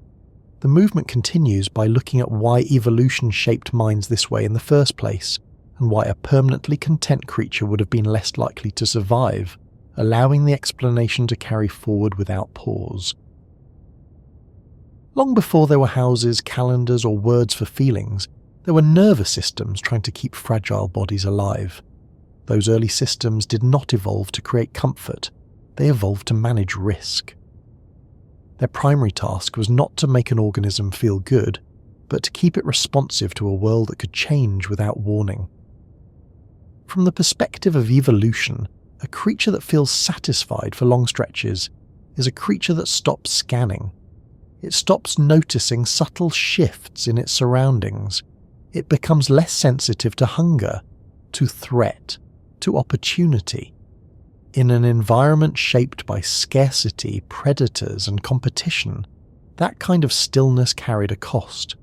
S1: The movement continues by looking at why evolution shaped minds this way in the first place, and why a permanently content creature would have been less likely to survive, allowing the explanation to carry forward without pause. Long before there were houses, calendars, or words for feelings, there were nervous systems trying to keep fragile bodies alive. Those early systems did not evolve to create comfort, they evolved to manage risk. Their primary task was not to make an organism feel good, but to keep it responsive to a world that could change without warning. From the perspective of evolution, a creature that feels satisfied for long stretches is a creature that stops scanning. It stops noticing subtle shifts in its surroundings. It becomes less sensitive to hunger, to threat, to opportunity. In an environment shaped by scarcity, predators, and competition, that kind of stillness carried a cost.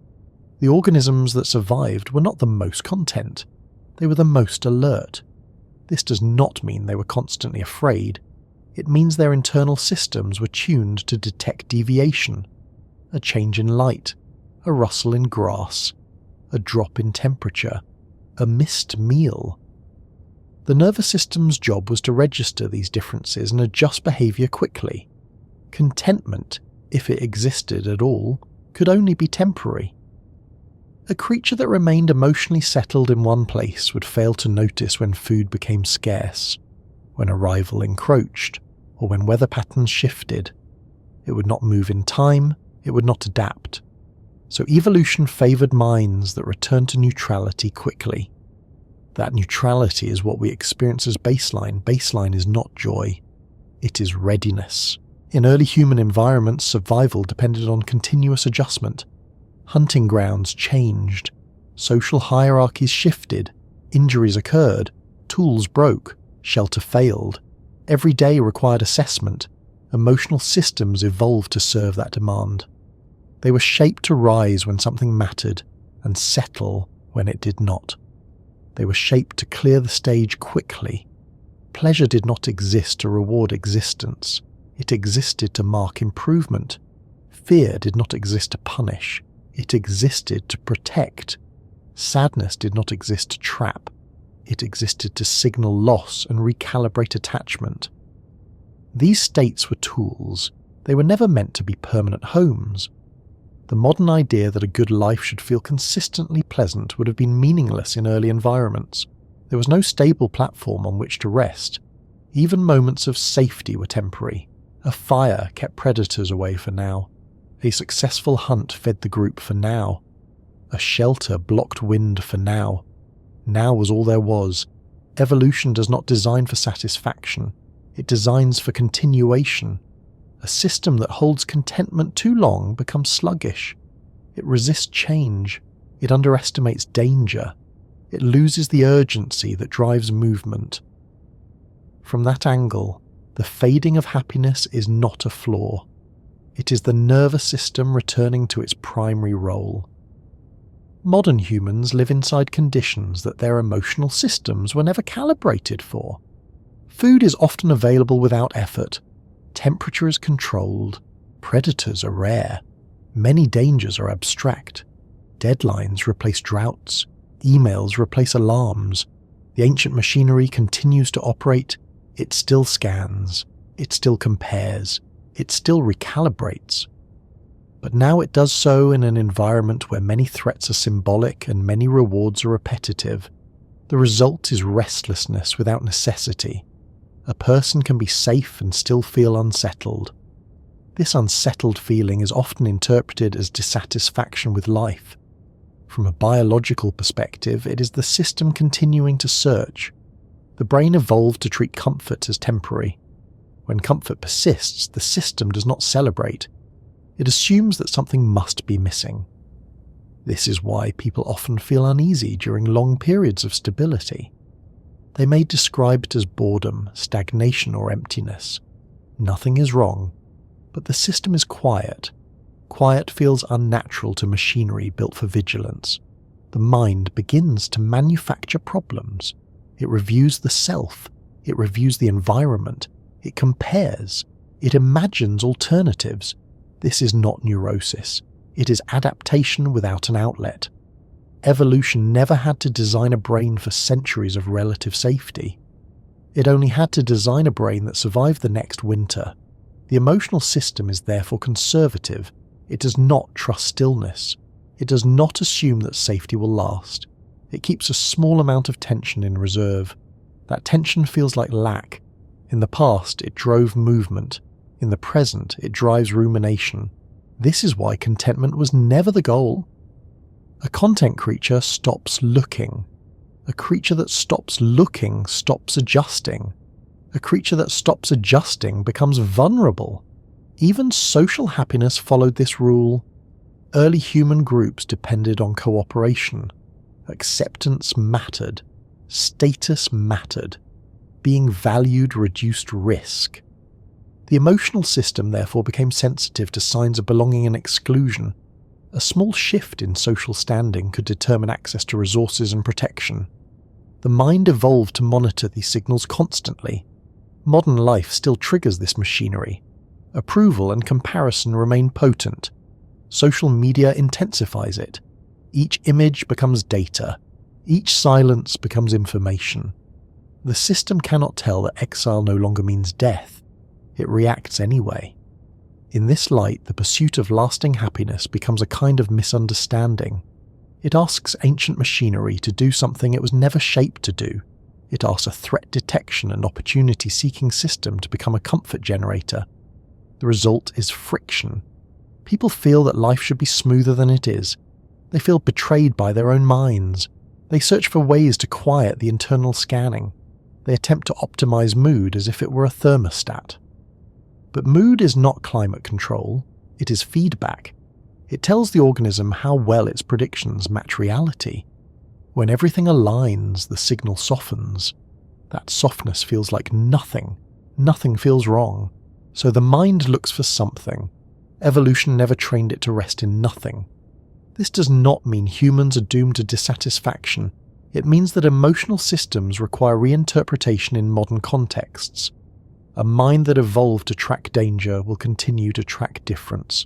S1: The organisms that survived were not the most content. They were the most alert. This does not mean they were constantly afraid. It means their internal systems were tuned to detect deviation, a change in light, a rustle in grass, a drop in temperature, a missed meal. The nervous system's job was to register these differences and adjust behavior quickly. Contentment, if it existed at all, could only be temporary. A creature that remained emotionally settled in one place would fail to notice when food became scarce, when arrival encroached, or when weather patterns shifted. It would not move in time, it would not adapt. So evolution favoured minds that return to neutrality quickly. That neutrality is what we experience as baseline. Baseline is not joy. It is readiness. In early human environments, survival depended on continuous adjustment. Hunting grounds changed. Social hierarchies shifted. Injuries occurred. Tools broke. Shelter failed. Every day required assessment. Emotional systems evolved to serve that demand. They were shaped to rise when something mattered and settle when it did not. They were shaped to clear the stage quickly. Pleasure did not exist to reward existence. It existed to mark improvement. Fear did not exist to punish. It existed to protect. Sadness did not exist to trap. It existed to signal loss and recalibrate attachment. These states were tools. They were never meant to be permanent homes. The modern idea that a good life should feel consistently pleasant would have been meaningless in early environments. There was no stable platform on which to rest. Even moments of safety were temporary. A fire kept predators away for now. A successful hunt fed the group for now. A shelter blocked wind for now. Now was all there was. Evolution does not design for satisfaction. It designs for continuation. A system that holds contentment too long becomes sluggish. It resists change. It underestimates danger. It loses the urgency that drives movement. From that angle, the fading of happiness is not a flaw. It is the nervous system returning to its primary role. Modern humans live inside conditions that their emotional systems were never calibrated for. Food is often available without effort. Temperature is controlled. Predators are rare. Many dangers are abstract. Deadlines replace droughts. Emails replace alarms. The ancient machinery continues to operate. It still scans. It still compares. It still recalibrates. But now it does so in an environment where many threats are symbolic and many rewards are repetitive. The result is restlessness without necessity. A person can be safe and still feel unsettled. This unsettled feeling is often interpreted as dissatisfaction with life. From a biological perspective, it is the system continuing to search. The brain evolved to treat comfort as temporary. When comfort persists, the system does not celebrate. It assumes that something must be missing. This is why people often feel uneasy during long periods of stability. They may describe it as boredom, stagnation, or emptiness. Nothing is wrong, but the system is quiet. Quiet feels unnatural to machinery built for vigilance. The mind begins to manufacture problems. It reviews the self. It reviews the environment. It compares. It imagines alternatives. This is not neurosis. It is adaptation without an outlet. Evolution never had to design a brain for centuries of relative safety. It only had to design a brain that survived the next winter. The emotional system is therefore conservative. It does not trust stillness. It does not assume that safety will last. It keeps a small amount of tension in reserve. That tension feels like lack. In the past, it drove movement. In the present, it drives rumination. This is why contentment was never the goal. A content creature stops looking. A creature that stops looking stops adjusting. A creature that stops adjusting becomes vulnerable. Even social happiness followed this rule. Early human groups depended on cooperation. Acceptance mattered. Status mattered. Being valued reduced risk. The emotional system therefore became sensitive to signs of belonging and exclusion. A small shift in social standing could determine access to resources and protection. The mind evolved to monitor these signals constantly. Modern life still triggers this machinery. Approval and comparison remain potent. Social media intensifies it. Each image becomes data. Each silence becomes information. The system cannot tell that exile no longer means death. It reacts anyway. In this light, the pursuit of lasting happiness becomes a kind of misunderstanding. It asks ancient machinery to do something it was never shaped to do. It asks a threat detection and opportunity-seeking system to become a comfort generator. The result is friction. People feel that life should be smoother than it is. They feel betrayed by their own minds. They search for ways to quiet the internal scanning. They attempt to optimize mood as if it were a thermostat. But mood is not climate control. It is feedback. It tells the organism how well its predictions match reality. When everything aligns, the signal softens. That softness feels like nothing. Nothing feels wrong. So the mind looks for something. Evolution never trained it to rest in nothing. This does not mean humans are doomed to dissatisfaction. It means that emotional systems require reinterpretation in modern contexts. A mind that evolved to track danger will continue to track difference.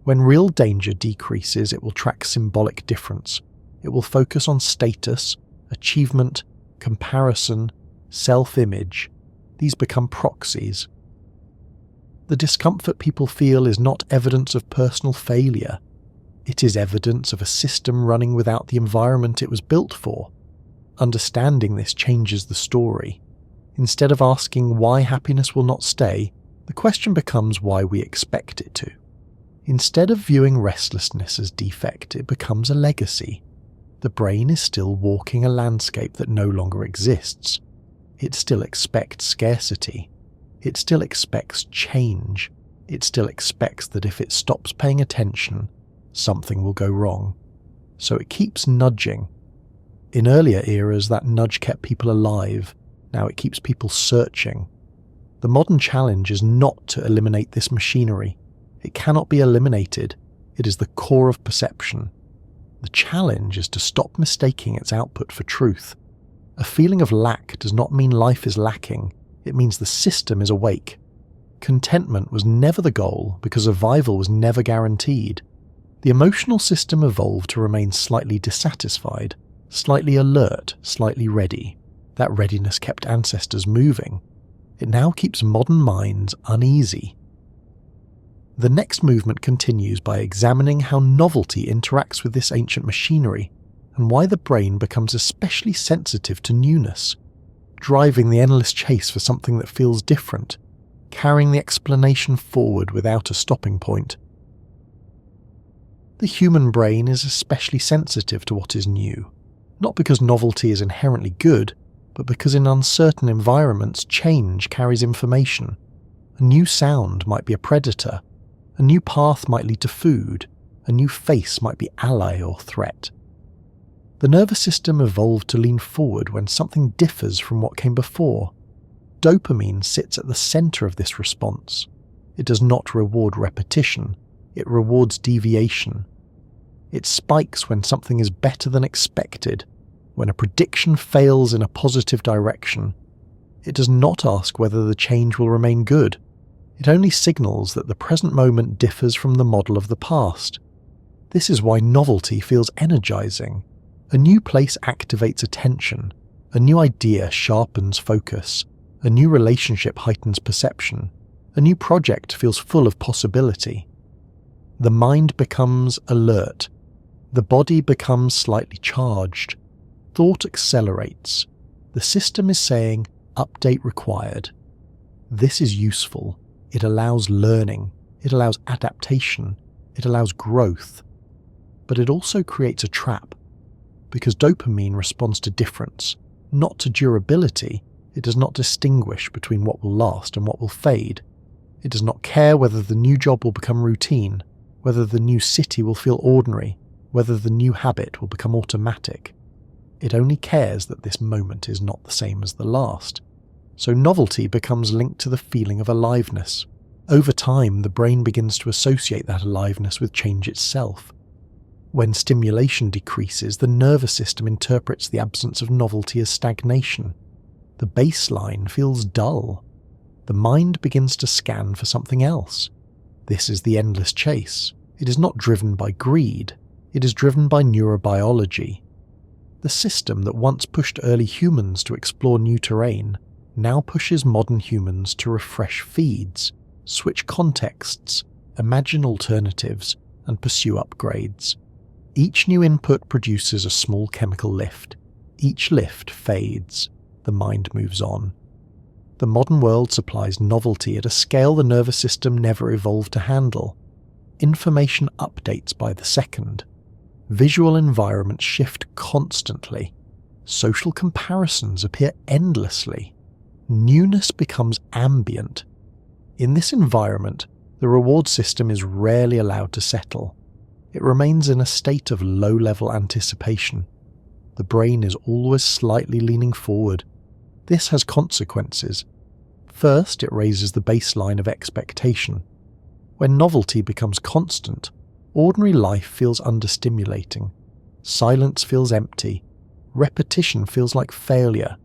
S1: When real danger decreases, it will track symbolic difference. It will focus on status, achievement, comparison, self-image. These become proxies. The discomfort people feel is not evidence of personal failure. It is evidence of a system running without the environment it was built for. Understanding this changes the story. Instead of asking why happiness will not stay, the question becomes why we expect it to. Instead of viewing restlessness as defect, it becomes a legacy. The brain is still walking a landscape that no longer exists. It still expects scarcity. It still expects change. It still expects that if it stops paying attention, something will go wrong. So it keeps nudging. In earlier eras, that nudge kept people alive. Now it keeps people searching. The modern challenge is not to eliminate this machinery. It cannot be eliminated. It is the core of perception. The challenge is to stop mistaking its output for truth. A feeling of lack does not mean life is lacking. It means the system is awake. Contentment was never the goal because survival was never guaranteed. The emotional system evolved to remain slightly dissatisfied, slightly alert, slightly ready. That readiness kept ancestors moving. It now keeps modern minds uneasy. The next movement continues by examining how novelty interacts with this ancient machinery and why the brain becomes especially sensitive to newness, driving the endless chase for something that feels different, carrying the explanation forward without a stopping point. The human brain is especially sensitive to what is new, not because novelty is inherently good, but because in uncertain environments change carries information. A new sound might be a predator. A new path might lead to food. A new face might be ally or threat. The nervous system evolved to lean forward when something differs from what came before. Dopamine sits at the center of this response. It does not reward repetition. It rewards deviation. It spikes when something is better than expected, when a prediction fails in a positive direction. It does not ask whether the change will remain good. It only signals that the present moment differs from the model of the past. This is why novelty feels energizing. A new place activates attention. A new idea sharpens focus. A new relationship heightens perception. A new project feels full of possibility. The mind becomes alert. The body becomes slightly charged. Thought accelerates. The system is saying, update required. This is useful. It allows learning. It allows adaptation. It allows growth. But it also creates a trap. Because dopamine responds to difference, not to durability. It does not distinguish between what will last and what will fade. It does not care whether the new job will become routine, whether the new city will feel ordinary, whether the new habit will become automatic. It only cares that this moment is not the same as the last. So novelty becomes linked to the feeling of aliveness. Over time, the brain begins to associate that aliveness with change itself. When stimulation decreases, the nervous system interprets the absence of novelty as stagnation. The baseline feels dull. The mind begins to scan for something else. This is the endless chase. It is not driven by greed. It is driven by neurobiology. The system that once pushed early humans to explore new terrain now pushes modern humans to refresh feeds, switch contexts, imagine alternatives, and pursue upgrades. Each new input produces a small chemical lift. Each lift fades. The the mind moves on. The modern world supplies novelty at a scale the nervous system never evolved to handle. Information updates by the second. Visual environments shift constantly. Social comparisons appear endlessly. Newness becomes ambient. In this environment, the reward system is rarely allowed to settle. It remains in a state of low-level anticipation. The brain is always slightly leaning forward. This has consequences. First, it raises the baseline of expectation. When novelty becomes constant, ordinary life feels understimulating. Silence feels empty. Repetition feels like failure.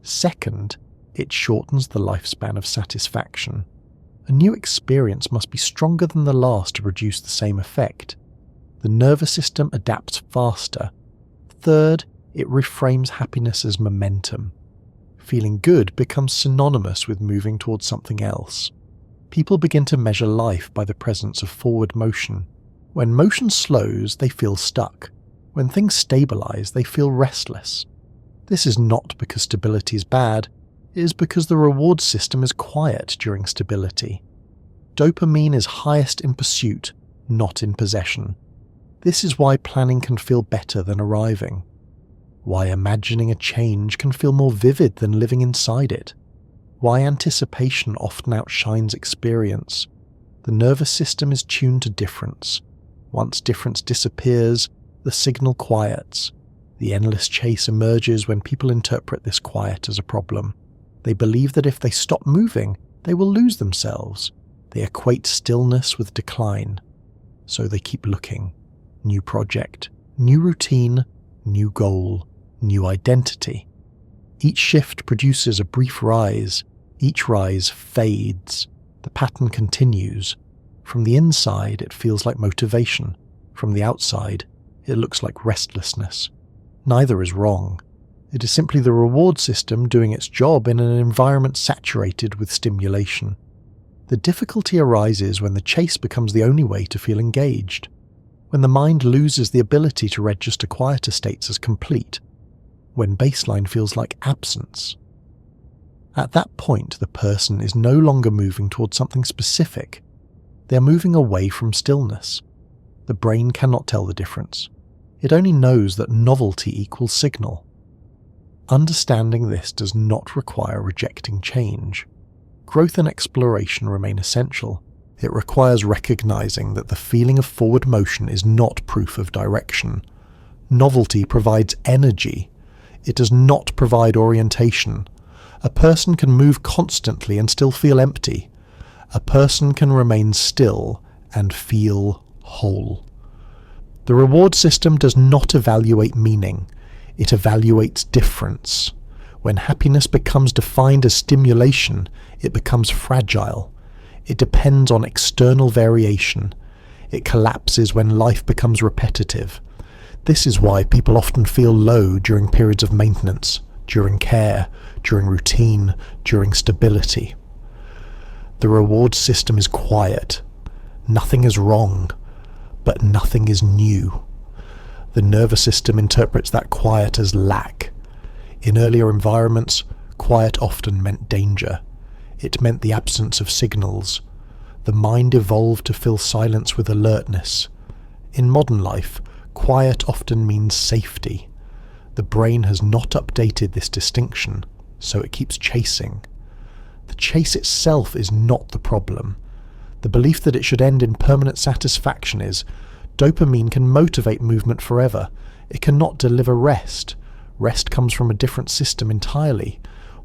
S1: Second, it shortens the lifespan of satisfaction. A new experience must be stronger than the last to produce the same effect. The nervous system adapts faster. Third, it reframes happiness as momentum. Feeling good becomes synonymous with moving towards something else. People begin to measure life by the presence of forward motion. When motion slows, they feel stuck. When things stabilize, they feel restless. This is not because stability is bad, it is because the reward system is quiet during stability. Dopamine is highest in pursuit, not in possession. This is why planning can feel better than arriving. Why imagining a change can feel more vivid than living inside it. Why anticipation often outshines experience. The nervous system is tuned to difference. Once difference disappears, the signal quiets. The endless chase emerges when people interpret this quiet as a problem. They believe that if they stop moving, they will lose themselves. They equate stillness with decline. So they keep looking. New project, new routine, new goal, new identity. Each shift produces a brief rise. Each rise fades. The pattern continues. From the inside, it feels like motivation. From the outside, it looks like restlessness. Neither is wrong. It is simply the reward system doing its job in an environment saturated with stimulation. The difficulty arises when the chase becomes the only way to feel engaged. When the mind loses the ability to register quieter states as complete. When baseline feels like absence. At that point, the person is no longer moving towards something specific. They are moving away from stillness. The brain cannot tell the difference. It only knows that novelty equals signal. Understanding this does not require rejecting change. Growth and exploration remain essential. It requires recognizing that the feeling of forward motion is not proof of direction. Novelty provides energy. It does not provide orientation. A person can move constantly and still feel empty. A person can remain still and feel whole. The reward system does not evaluate meaning. It evaluates difference. When happiness becomes defined as stimulation, it becomes fragile. It depends on external variation. It collapses when life becomes repetitive. This is why people often feel low during periods of maintenance, during care, during routine, during stability. The reward system is quiet. Nothing is wrong, but nothing is new. The nervous system interprets that quiet as lack. In earlier environments, quiet often meant danger. It meant the absence of signals. The mind evolved to fill silence with alertness. In modern life, quiet often means safety. The brain has not updated this distinction, so it keeps chasing. The chase itself is not the problem. The belief that it should end in permanent satisfaction is. Dopamine can motivate movement forever. It cannot deliver rest. Rest comes from a different system entirely.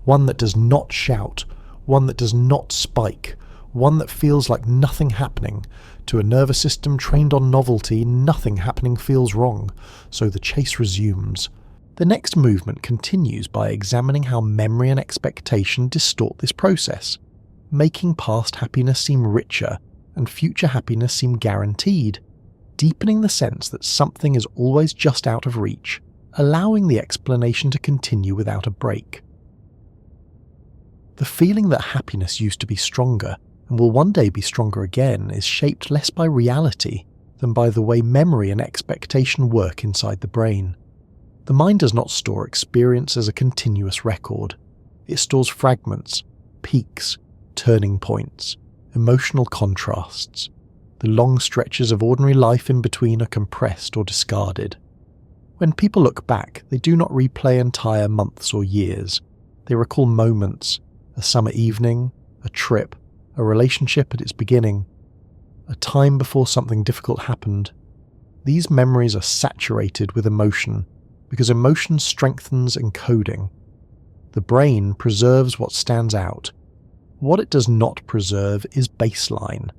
S1: One that does not shout. One that does not spike. One that feels like nothing happening. To a nervous system trained on novelty, nothing happening feels wrong, so the chase resumes. The next movement continues by examining how memory and expectation distort this process, making past happiness seem richer and future happiness seem guaranteed, deepening the sense that something is always just out of reach, allowing the explanation to continue without a break. The feeling that happiness used to be stronger and will one day be stronger again is shaped less by reality than by the way memory and expectation work inside the brain. The mind does not store experience as a continuous record. It stores fragments, peaks, turning points, emotional contrasts. The long stretches of ordinary life in between are compressed or discarded. When people look back, they do not replay entire months or years. They recall moments, a summer evening, a trip, a relationship at its beginning, a time before something difficult happened. These memories are saturated with emotion because emotion strengthens encoding. The brain preserves what stands out. What it does not preserve is baseline.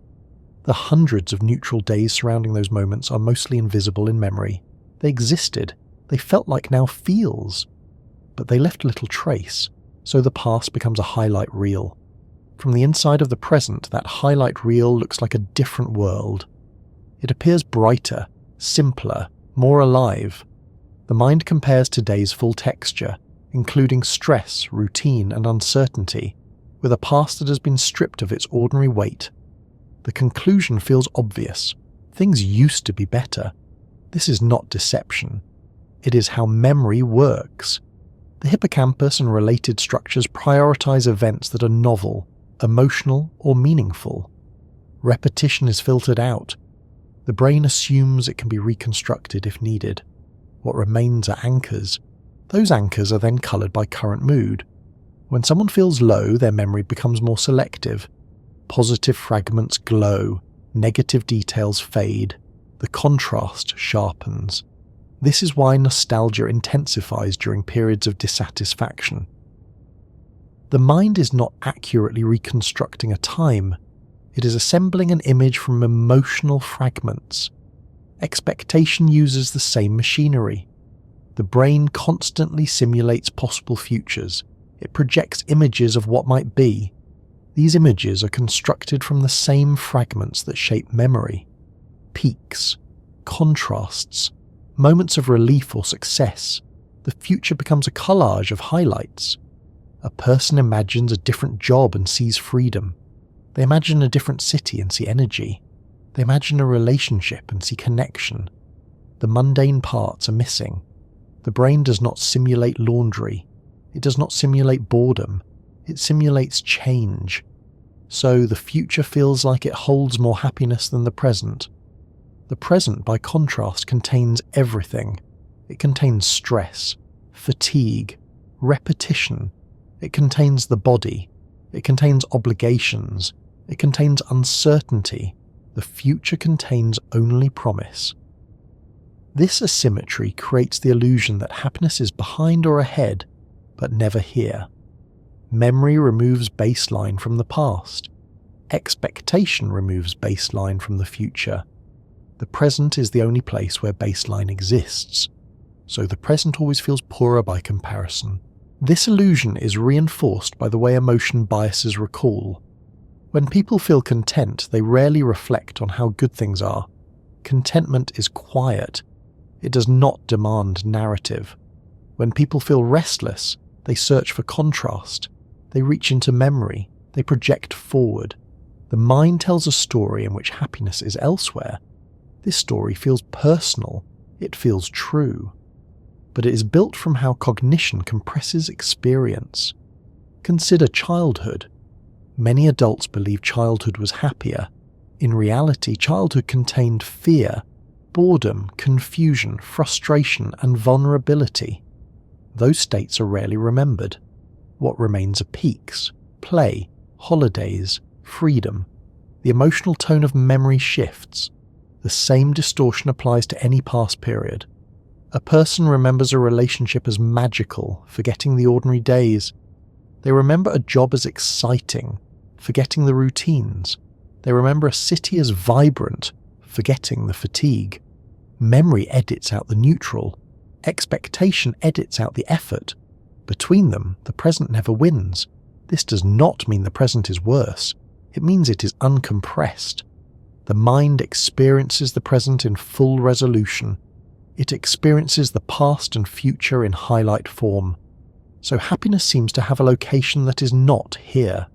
S1: The hundreds of neutral days surrounding those moments are mostly invisible in memory. They existed, they felt like now feels, but they left little trace, so the past becomes a highlight reel. From the inside of the present, that highlight reel looks like a different world. It appears brighter, simpler, more alive. The mind compares today's full texture, including stress, routine, and uncertainty, with a past that has been stripped of its ordinary weight. The conclusion feels obvious. Things used to be better. This is not deception. It is how memory works. The hippocampus and related structures prioritize events that are novel, emotional, or meaningful. Repetition is filtered out. The brain assumes it can be reconstructed if needed. What remains are anchors. Those anchors are then coloured by current mood. When someone feels low, their memory becomes more selective. Positive fragments glow, negative details fade, the contrast sharpens. This is why nostalgia intensifies during periods of dissatisfaction. The mind is not accurately reconstructing a time, it is assembling an image from emotional fragments. Expectation uses the same machinery. The brain constantly simulates possible futures. It projects images of what might be. These images are constructed from the same fragments that shape memory. Peaks, contrasts, moments of relief or success. The future becomes a collage of highlights. A person imagines a different job and sees freedom. They imagine a different city and see energy. They imagine a relationship and see connection. The mundane parts are missing. The brain does not simulate laundry. It does not simulate boredom. It simulates change. So the future feels like it holds more happiness than the present. The present, by contrast, contains everything. It contains stress, fatigue, repetition. It contains the body. It contains obligations. It contains uncertainty. The future contains only promise. This asymmetry creates the illusion that happiness is behind or ahead, but never here. Memory removes baseline from the past. Expectation removes baseline from the future. The present is the only place where baseline exists, so the present always feels poorer by comparison. This illusion is reinforced by the way emotion biases recall. When people feel content, they rarely reflect on how good things are. Contentment is quiet. It does not demand narrative. When people feel restless, they search for contrast. They reach into memory. They project forward. The mind tells a story in which happiness is elsewhere. This story feels personal. It feels true. But it is built from how cognition compresses experience. Consider childhood. Many adults believe childhood was happier. In reality, childhood contained fear, boredom, confusion, frustration, and vulnerability. Those states are rarely remembered. What remains are peaks, play, holidays, freedom. The emotional tone of memory shifts. The same distortion applies to any past period. A person remembers a relationship as magical, forgetting the ordinary days. They remember a job as exciting, forgetting the routines. They remember a city as vibrant, forgetting the fatigue. Memory edits out the neutral. Expectation edits out the effort. Between them, the present never wins. This does not mean the present is worse. It means it is uncompressed. The mind experiences the present in full resolution. It experiences the past and future in highlight form. So happiness seems to have a location that is not here.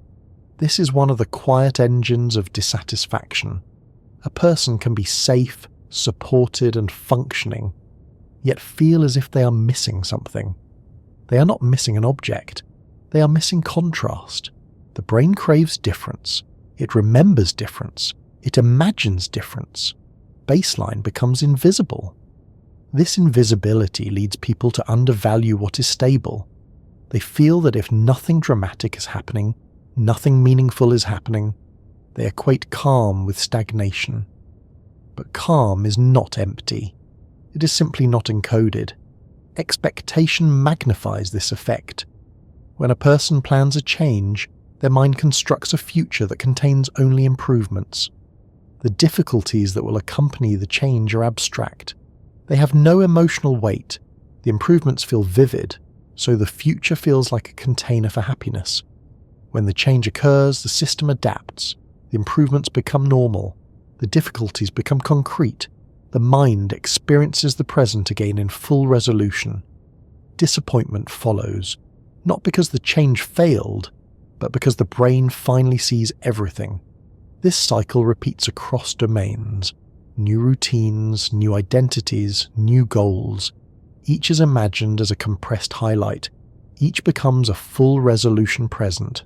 S1: This is one of the quiet engines of dissatisfaction. A person can be safe, supported, and functioning, yet feel as if they are missing something. They are not missing an object. They are missing contrast. The brain craves difference. It remembers difference. It imagines difference. Baseline becomes invisible. This invisibility leads people to undervalue what is stable. They feel that if nothing dramatic is happening, nothing meaningful is happening, they equate calm with stagnation. But calm is not empty. It is simply not encoded. Expectation magnifies this effect. When a person plans a change, their mind constructs a future that contains only improvements. The difficulties that will accompany the change are abstract. They have no emotional weight. The improvements feel vivid, so the future feels like a container for happiness. When the change occurs, the system adapts. The improvements become normal. The difficulties become concrete. The mind experiences the present again in full resolution. Disappointment follows, not because the change failed, but because the brain finally sees everything. This cycle repeats across domains. New routines, new identities, new goals. Each is imagined as a compressed highlight. Each becomes a full resolution present.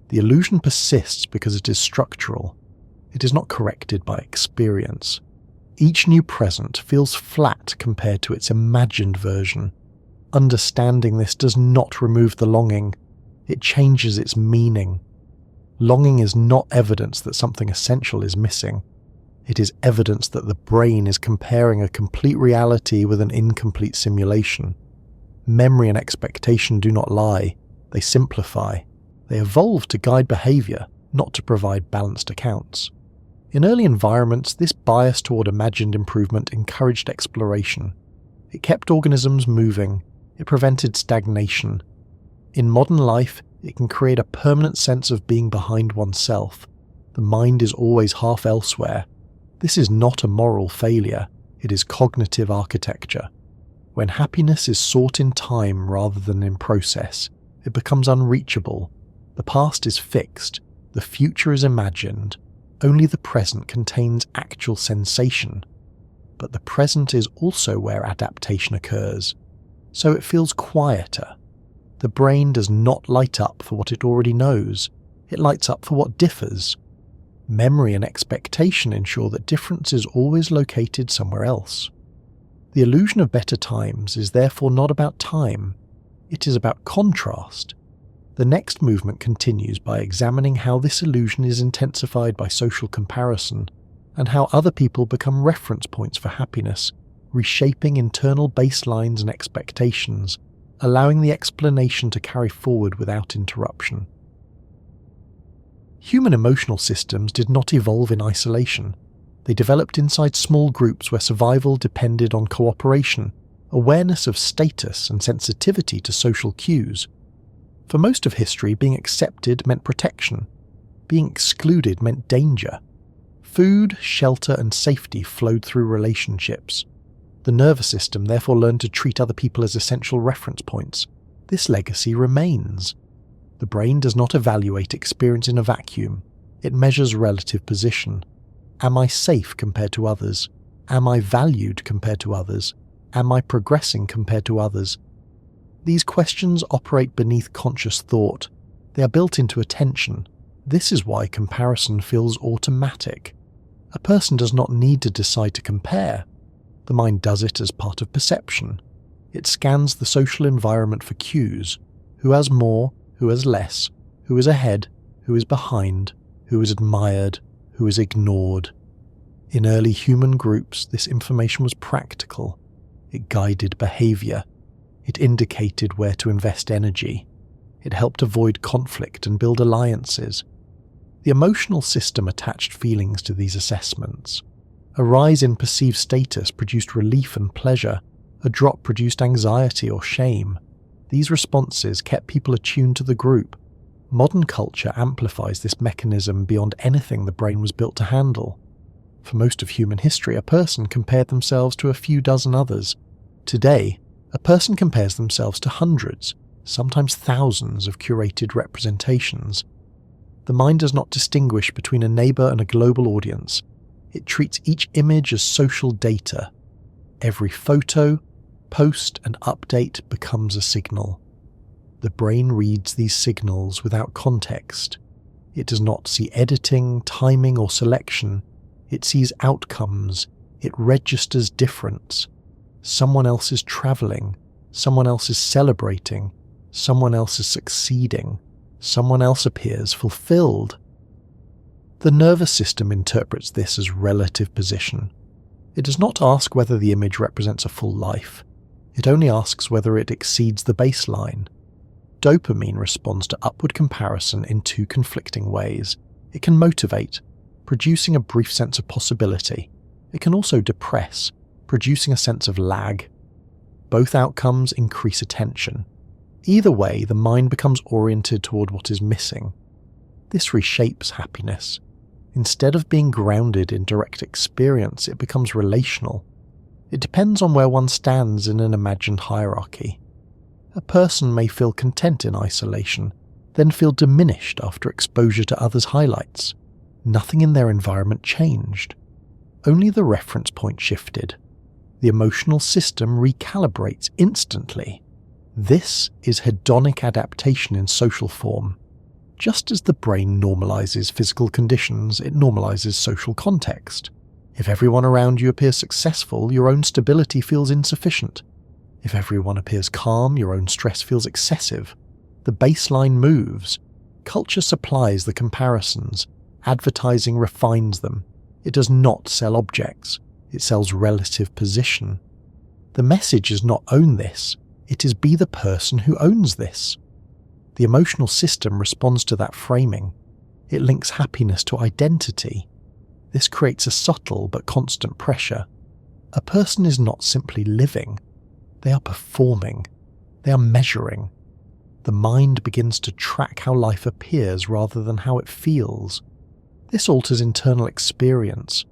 S1: The illusion persists because it is structural. It is not corrected by experience. Each new present feels flat compared to its imagined version. Understanding this does not remove the longing. It changes its meaning. Longing is not evidence that something essential is missing. It is evidence that the brain is comparing a complete reality with an incomplete simulation. Memory and expectation do not lie. They simplify. They evolve to guide behavior, not to provide balanced accounts. In early environments, this bias toward imagined improvement encouraged exploration. It kept organisms moving. It prevented stagnation. In modern life, it can create a permanent sense of being behind oneself. The mind is always half elsewhere. This is not a moral failure. It is cognitive architecture. When happiness is sought in time rather than in process, it becomes unreachable. The past is fixed. The future is imagined. Only the present contains actual sensation. But the present is also where adaptation occurs. So it feels quieter. The brain does not light up for what it already knows. It lights up for what differs. Memory and expectation ensure that difference is always located somewhere else. The illusion of better times is therefore not about time. It is about contrast. The next movement continues by examining how this illusion is intensified by social comparison, and how other people become reference points for happiness, reshaping internal baselines and expectations, allowing the explanation to carry forward without interruption. Human emotional systems did not evolve in isolation. They developed inside small groups where survival depended on cooperation, awareness of status, and sensitivity to social cues. For most of history, being accepted meant protection. Being excluded meant danger. Food, shelter, and safety flowed through relationships. The nervous system therefore learned to treat other people as essential reference points. This legacy remains. The brain does not evaluate experience in a vacuum. It measures relative position. Am I safe compared to others? Am I valued compared to others? Am I progressing compared to others? These questions operate beneath conscious thought. They are built into attention. This is why comparison feels automatic. A person does not need to decide to compare. The mind does it as part of perception. It scans the social environment for cues. Who has more? Who has less? Who is ahead? Who is behind? Who is admired? Who is ignored? In early human groups, this information was practical. It guided behavior. It indicated where to invest energy. It helped avoid conflict and build alliances. The emotional system attached feelings to these assessments. A rise in perceived status produced relief and pleasure. A drop produced anxiety or shame. These responses kept people attuned to the group. Modern culture amplifies this mechanism beyond anything the brain was built to handle. For most of human history, a person compared themselves to a few dozen others. Today, a person compares themselves to hundreds, sometimes thousands of curated representations. The mind does not distinguish between a neighbor and a global audience. It treats each image as social data. Every photo, post, and update becomes a signal. The brain reads these signals without context. It does not see editing, timing, or selection. It sees outcomes. It registers difference. Someone else is traveling. Someone else is celebrating. Someone else is succeeding. Someone else appears fulfilled. The nervous system interprets this as relative position. It does not ask whether the image represents a full life. It only asks whether it exceeds the baseline. Dopamine responds to upward comparison in two conflicting ways. It can motivate, producing a brief sense of possibility. It can also depress, producing a sense of lag. Both outcomes increase attention. Either way, the mind becomes oriented toward what is missing. This reshapes happiness. Instead of being grounded in direct experience, it becomes relational. It depends on where one stands in an imagined hierarchy. A person may feel content in isolation, then feel diminished after exposure to others' highlights. Nothing in their environment changed. Only the reference point shifted. The emotional system recalibrates instantly. This is hedonic adaptation in social form. Just as the brain normalizes physical conditions, it normalizes social context. If everyone around you appears successful, your own stability feels insufficient. If everyone appears calm, your own stress feels excessive. The baseline moves. Culture supplies the comparisons. Advertising refines them. It does not sell objects. It sells relative position. The message is not own this. It is be the person who owns this. The emotional system responds to that framing. It links happiness to identity. This creates a subtle but constant pressure. A person is not simply living. They are performing. They are measuring. The mind begins to track how life appears rather than how it feels. This alters internal experience.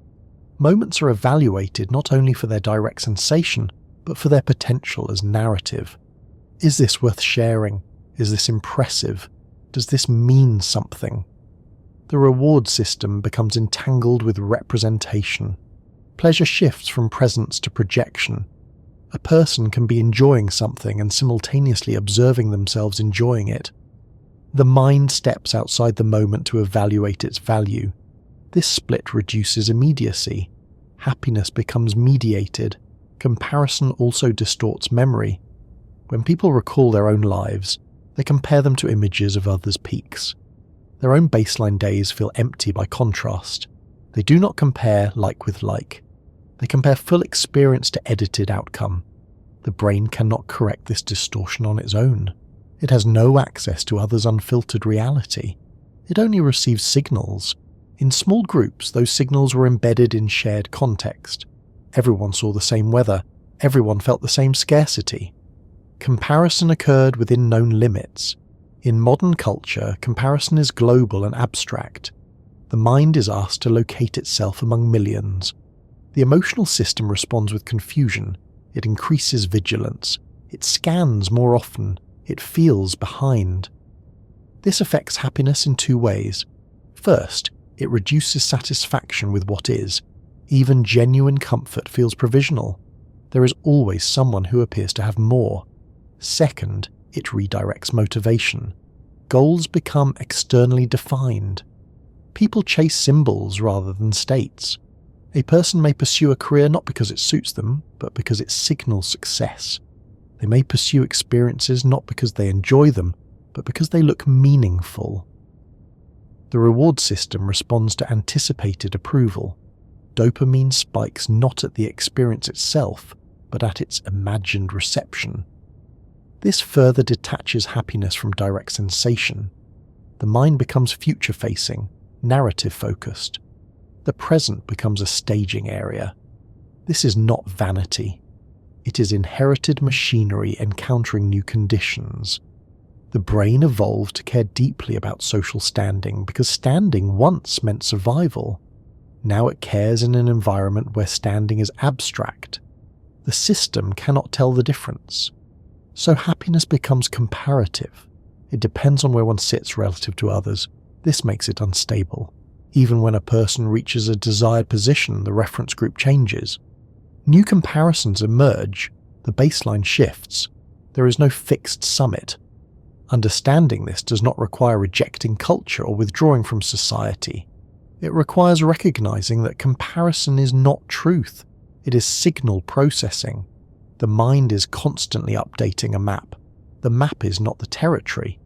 S1: Moments are evaluated not only for their direct sensation, but for their potential as narrative. Is this worth sharing? Is this impressive? Does this mean something? The reward system becomes entangled with representation. Pleasure shifts from presence to projection. A person can be enjoying something and simultaneously observing themselves enjoying it. The mind steps outside the moment to evaluate its value. This split reduces immediacy. Happiness becomes mediated. Comparison also distorts memory. When people recall their own lives, they compare them to images of others' peaks. Their own baseline days feel empty by contrast. They do not compare like with like. They compare full experience to edited outcome. The brain cannot correct this distortion on its own. It has no access to others' unfiltered reality. It only receives signals. In small groups, those signals were embedded in shared context. Everyone saw the same weather. Everyone felt the same scarcity. Comparison occurred within known limits. In modern culture, comparison is global and abstract. The mind is asked to locate itself among millions. The emotional system responds with confusion. It increases vigilance. It scans more often. It feels behind. This affects happiness in two ways. First, it reduces satisfaction with what is. Even genuine comfort feels provisional. There is always someone who appears to have more. Second, it redirects motivation. Goals become externally defined. People chase symbols rather than states. A person may pursue a career not because it suits them, but because it signals success. They may pursue experiences not because they enjoy them, but because they look meaningful. The reward system responds to anticipated approval. Dopamine spikes not at the experience itself, but at its imagined reception. This further detaches happiness from direct sensation. The mind becomes future-facing, narrative-focused. The present becomes a staging area. This is not vanity. It is inherited machinery encountering new conditions. The brain evolved to care deeply about social standing because standing once meant survival. Now it cares in an environment where standing is abstract. The system cannot tell the difference. So happiness becomes comparative. It depends on where one sits relative to others. This makes it unstable. Even when a person reaches a desired position, the reference group changes. New comparisons emerge. The baseline shifts. There is no fixed summit. Understanding this does not require rejecting culture or withdrawing from society. It requires recognizing that comparison is not truth. It is signal processing. The mind is constantly updating a map. The map is not the territory.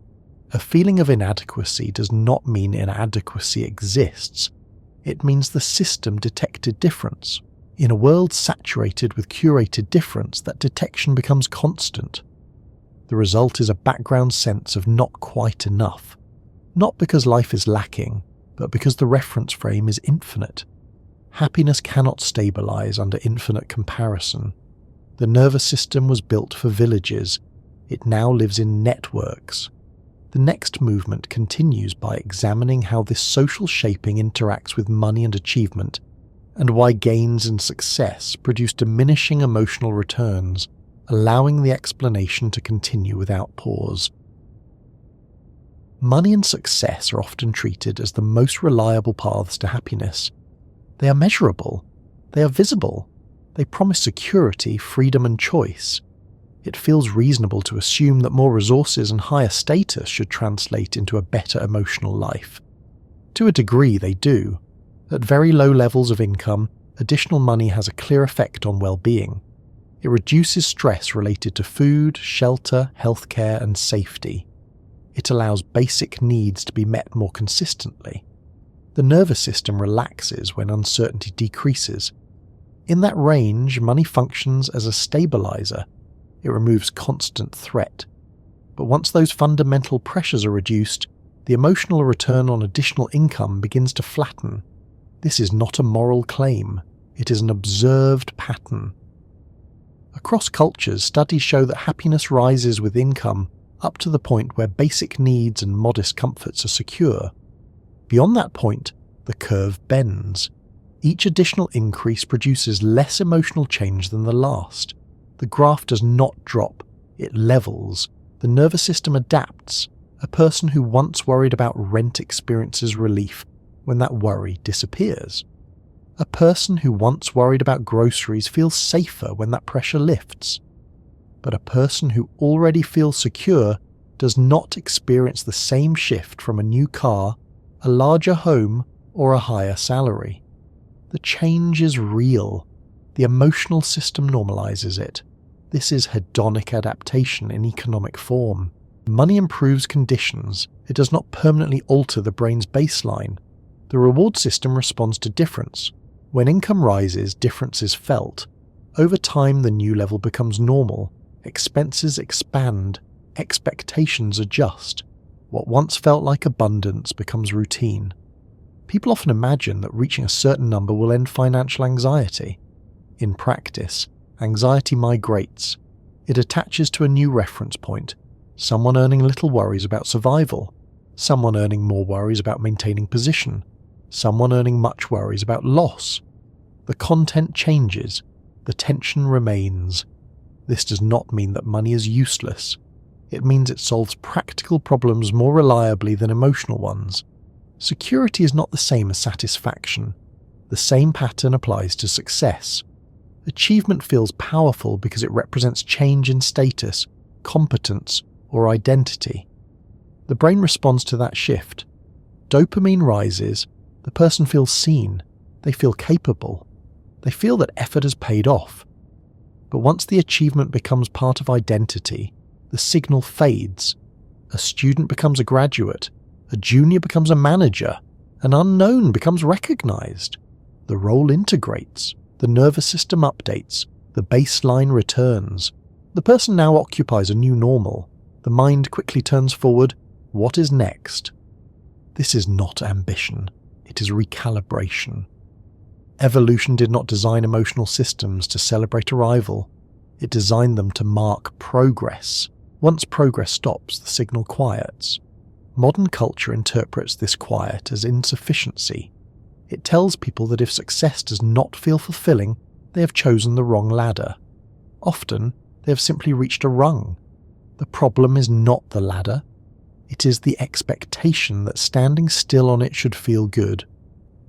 S1: A feeling of inadequacy does not mean inadequacy exists. It means the system detected difference. In a world saturated with curated difference, that detection becomes constant. The result is a background sense of not quite enough. Not because life is lacking, but because the reference frame is infinite. Happiness cannot stabilize under infinite comparison. The nervous system was built for villages. It now lives in networks. The next movement continues by examining how this social shaping interacts with money and achievement, and why gains and success produce diminishing emotional returns, allowing the explanation to continue without pause. Money and success are often treated as the most reliable paths to happiness. They are measurable. They are visible. They promise security, freedom, and choice. It feels reasonable to assume that more resources and higher status should translate into a better emotional life. To a degree, they do. At very low levels of income, additional money has a clear effect on well-being. It reduces stress related to food, shelter, healthcare, and safety. It allows basic needs to be met more consistently. The nervous system relaxes when uncertainty decreases. In that range, money functions as a stabilizer. It removes constant threat. But once those fundamental pressures are reduced, the emotional return on additional income begins to flatten. This is not a moral claim. It is an observed pattern. Across cultures, studies show that happiness rises with income up to the point where basic needs and modest comforts are secure. Beyond that point, the curve bends. Each additional increase produces less emotional change than the last. The graph does not drop, it levels. The nervous system adapts. A person who once worried about rent experiences relief when that worry disappears. A person who once worried about groceries feels safer when that pressure lifts. But a person who already feels secure does not experience the same shift from a new car, a larger home, or a higher salary. The change is real. The emotional system normalizes it. This is hedonic adaptation in economic form. Money improves conditions. It does not permanently alter the brain's baseline. The reward system responds to difference. When income rises, difference is felt. Over time, the new level becomes normal. Expenses expand. Expectations adjust. What once felt like abundance becomes routine. People often imagine that reaching a certain number will end financial anxiety. In practice, anxiety migrates. It attaches to a new reference point. Someone earning little worries about survival. Someone earning more worries about maintaining position. Someone earning much worries about loss. The content changes. The tension remains. This does not mean that money is useless. It means it solves practical problems more reliably than emotional ones. Security is not the same as satisfaction. The same pattern applies to success. Achievement feels powerful because it represents change in status, competence, or identity. The brain responds to that shift. Dopamine rises. The person feels seen. They feel capable. They feel that effort has paid off. But once the achievement becomes part of identity, the signal fades. A student becomes a graduate. A junior becomes a manager. An unknown becomes recognized. The role integrates. The nervous system updates. The baseline returns. The person now occupies a new normal. The mind quickly turns forward. What is next? This is not ambition. It is recalibration. Evolution did not design emotional systems to celebrate arrival. It designed them to mark progress. Once progress stops, the signal quiets. Modern culture interprets this quiet as insufficiency. It tells people that if success does not feel fulfilling, they have chosen the wrong ladder. Often, they have simply reached a rung. The problem is not the ladder. It is the expectation that standing still on it should feel good.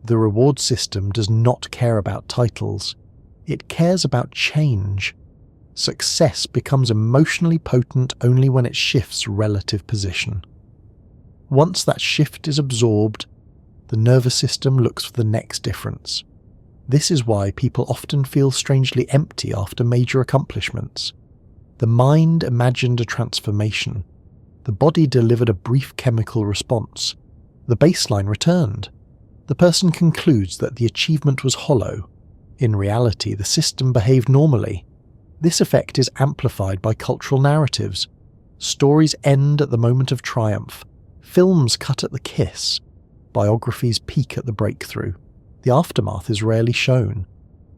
S1: The reward system does not care about titles. It cares about change. Success becomes emotionally potent only when it shifts relative position. Once that shift is absorbed, the nervous system looks for the next difference. This is why people often feel strangely empty after major accomplishments. The mind imagined a transformation. The body delivered a brief chemical response. The baseline returned. The person concludes that the achievement was hollow. In reality, the system behaved normally. This effect is amplified by cultural narratives. Stories end at the moment of triumph. Films cut at the kiss. Biographies peak at the breakthrough. The aftermath is rarely shown.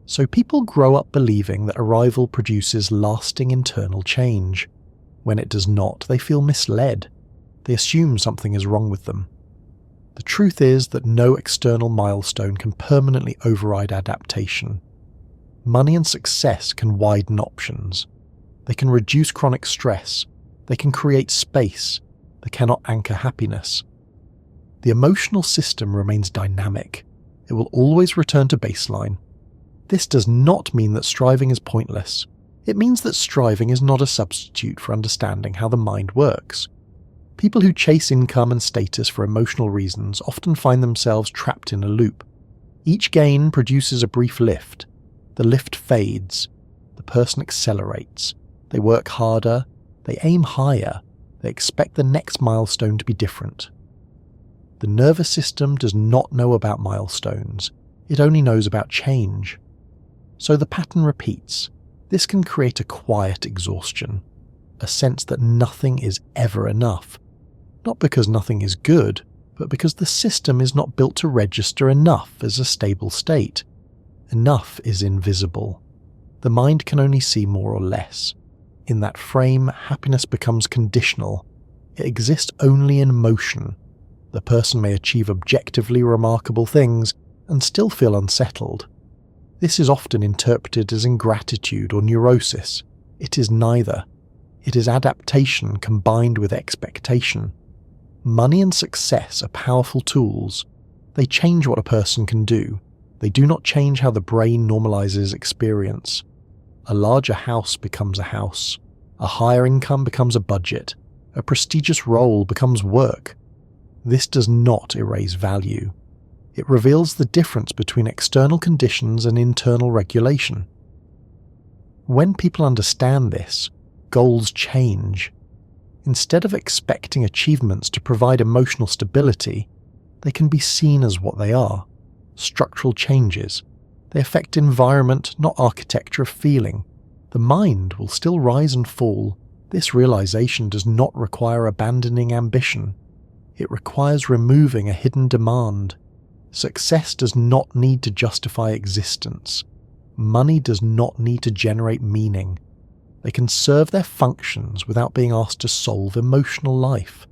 S1: So people grow up believing that arrival produces lasting internal change. When it does not, they feel misled. They assume something is wrong with them. The truth is that no external milestone can permanently override adaptation. Money and success can widen options. They can reduce chronic stress. They can create space. They cannot anchor happiness. The emotional system remains dynamic. It will always return to baseline. This does not mean that striving is pointless. It means that striving is not a substitute for understanding how the mind works. People who chase income and status for emotional reasons often find themselves trapped in a loop. Each gain produces a brief lift. The lift fades. The person accelerates. They work harder. They aim higher. They expect the next milestone to be different. The nervous system does not know about milestones. It only knows about change. So the pattern repeats. This can create a quiet exhaustion, a sense that nothing is ever enough. Not because nothing is good, but because the system is not built to register enough as a stable state. Enough is invisible. The mind can only see more or less. In that frame, happiness becomes conditional. It exists only in motion. The person may achieve objectively remarkable things and still feel unsettled. This is often interpreted as ingratitude or neurosis. It is neither. It is adaptation combined with expectation. Money and success are powerful tools. They change what a person can do. They do not change how the brain normalizes experience. A larger house becomes a house. A higher income becomes a budget. A prestigious role becomes work. This does not erase value. It reveals the difference between external conditions and internal regulation. When people understand this, goals change. Instead of expecting achievements to provide emotional stability, they can be seen as what they are, structural changes. They affect environment, not architecture of feeling. The mind will still rise and fall. This realization does not require abandoning ambition. It requires removing a hidden demand. Success does not need to justify existence. Money does not need to generate meaning. They can serve their functions without being asked to solve emotional life.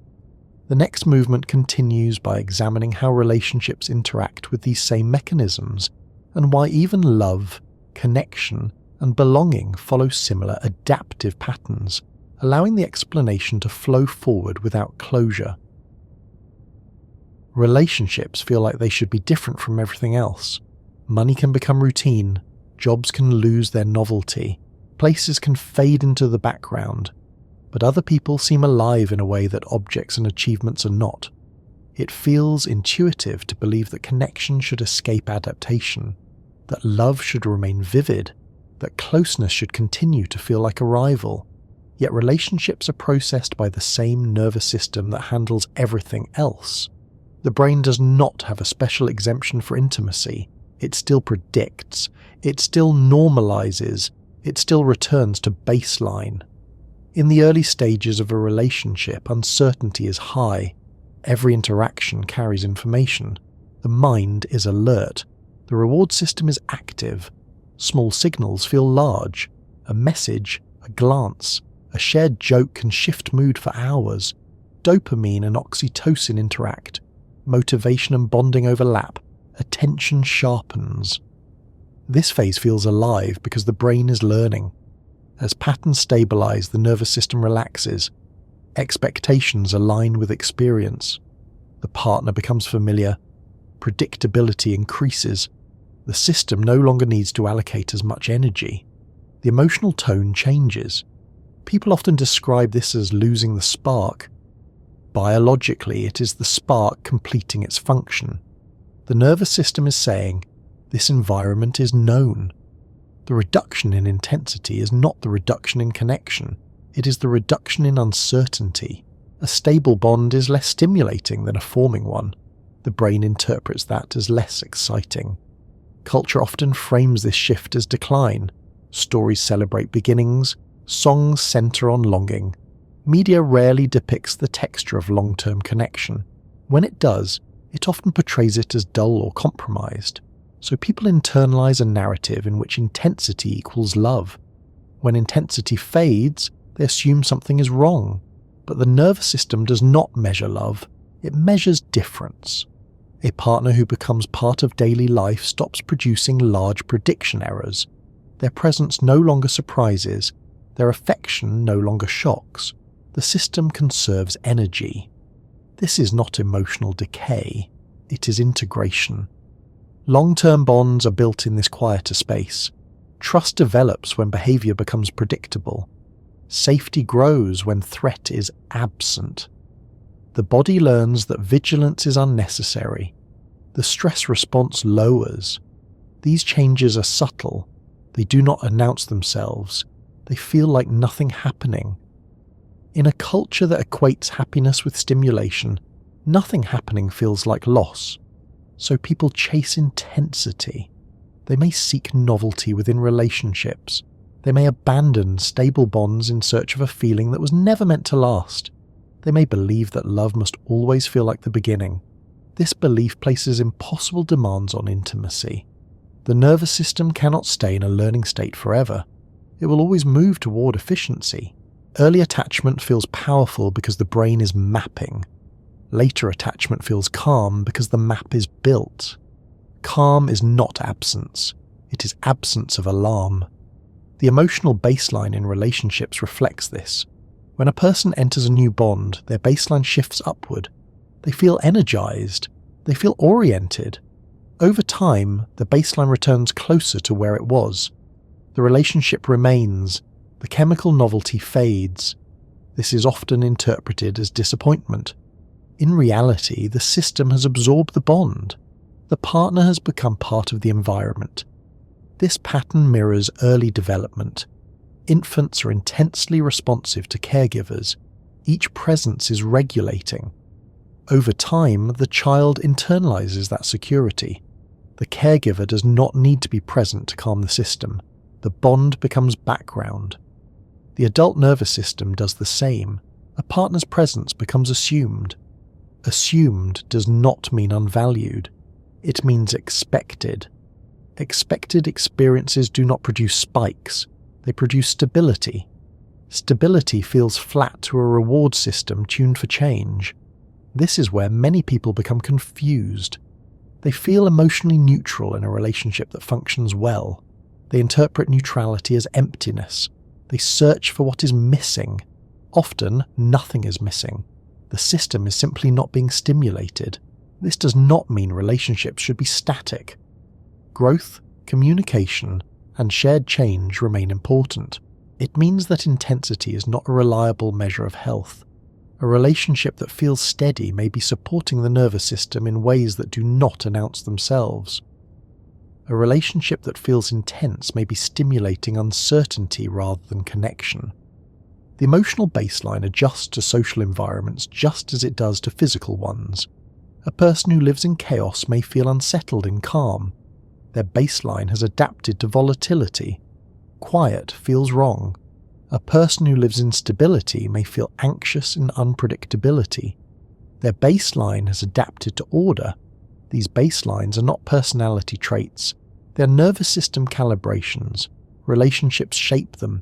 S1: The next movement continues by examining how relationships interact with these same mechanisms, and why even love, connection, and belonging follow similar adaptive patterns, allowing the explanation to flow forward without closure. Relationships feel like they should be different from everything else. Money can become routine, jobs can lose their novelty, places can fade into the background, but other people seem alive in a way that objects and achievements are not. It feels intuitive to believe that connection should escape adaptation, that love should remain vivid, that closeness should continue to feel like a rival. Yet relationships are processed by the same nervous system that handles everything else. The brain does not have a special exemption for intimacy. It still predicts. It still normalizes. It still returns to baseline. In the early stages of a relationship, uncertainty is high. Every interaction carries information. The mind is alert. The reward system is active. Small signals feel large. A message, a glance, a shared joke can shift mood for hours. Dopamine and oxytocin interact. Motivation and bonding overlap. Attention sharpens. This phase feels alive because the brain is learning. As patterns stabilize, the nervous system relaxes. Expectations align with experience. The partner becomes familiar. Predictability increases. The system no longer needs to allocate as much energy. the emotional tone changes. People often describe this as losing the spark. Biologically, it is the spark completing its function. The nervous system is saying, this environment is known. The reduction in intensity is not the reduction in connection, it is the reduction in uncertainty. A stable bond is less stimulating than a forming one. The brain interprets that as less exciting. Culture often frames this shift as decline. Stories celebrate beginnings, songs center on longing. Media rarely depicts the texture of long-term connection. When it does, it often portrays it as dull or compromised. So people internalize a narrative in which intensity equals love. When intensity fades, they assume something is wrong. But the nervous system does not measure love, it measures difference. A partner who becomes part of daily life stops producing large prediction errors. Their presence no longer surprises, their affection no longer shocks. The system conserves energy. This is not emotional decay, it is integration. Long-term bonds are built in this quieter space. Trust develops when behavior becomes predictable. Safety grows when threat is absent. The body learns that vigilance is unnecessary. The stress response lowers. These changes are subtle. They do not announce themselves. They feel like nothing happening. In a culture that equates happiness with stimulation, nothing happening feels like loss. So people chase intensity. They may seek novelty within relationships. They may abandon stable bonds in search of a feeling that was never meant to last. They may believe that love must always feel like the beginning. This belief places impossible demands on intimacy. The nervous system cannot stay in a learning state forever. It will always move toward efficiency. Early attachment feels powerful because the brain is mapping. Later attachment feels calm because the map is built. Calm is not absence. It is absence of alarm. The emotional baseline in relationships reflects this. When a person enters a new bond, their baseline shifts upward. They feel energized. They feel oriented. Over time, the baseline returns closer to where it was. The relationship remains. The chemical novelty fades. This is often interpreted as disappointment. In reality, the system has absorbed the bond. The partner has become part of the environment. This pattern mirrors early development. Infants are intensely responsive to caregivers. Each presence is regulating. Over time, the child internalizes that security. The caregiver does not need to be present to calm the system. The bond becomes background. The adult nervous system does the same. A partner's presence becomes assumed. Assumed does not mean unvalued. It means expected. Expected experiences do not produce spikes. They produce stability. Stability feels flat to a reward system tuned for change. This is where many people become confused. They feel emotionally neutral in a relationship that functions well. They interpret neutrality as emptiness. They search for what is missing. Often, nothing is missing. The system is simply not being stimulated. This does not mean relationships should be static. Growth, communication, and shared change remain important. It means that intensity is not a reliable measure of health. A relationship that feels steady may be supporting the nervous system in ways that do not announce themselves. A relationship that feels intense may be stimulating uncertainty rather than connection. The emotional baseline adjusts to social environments just as it does to physical ones. A person who lives in chaos may feel unsettled in calm. Their baseline has adapted to volatility. Quiet feels wrong. A person who lives in stability may feel anxious in unpredictability. Their baseline has adapted to order. These baselines are not personality traits. They are nervous system calibrations. Relationships shape them.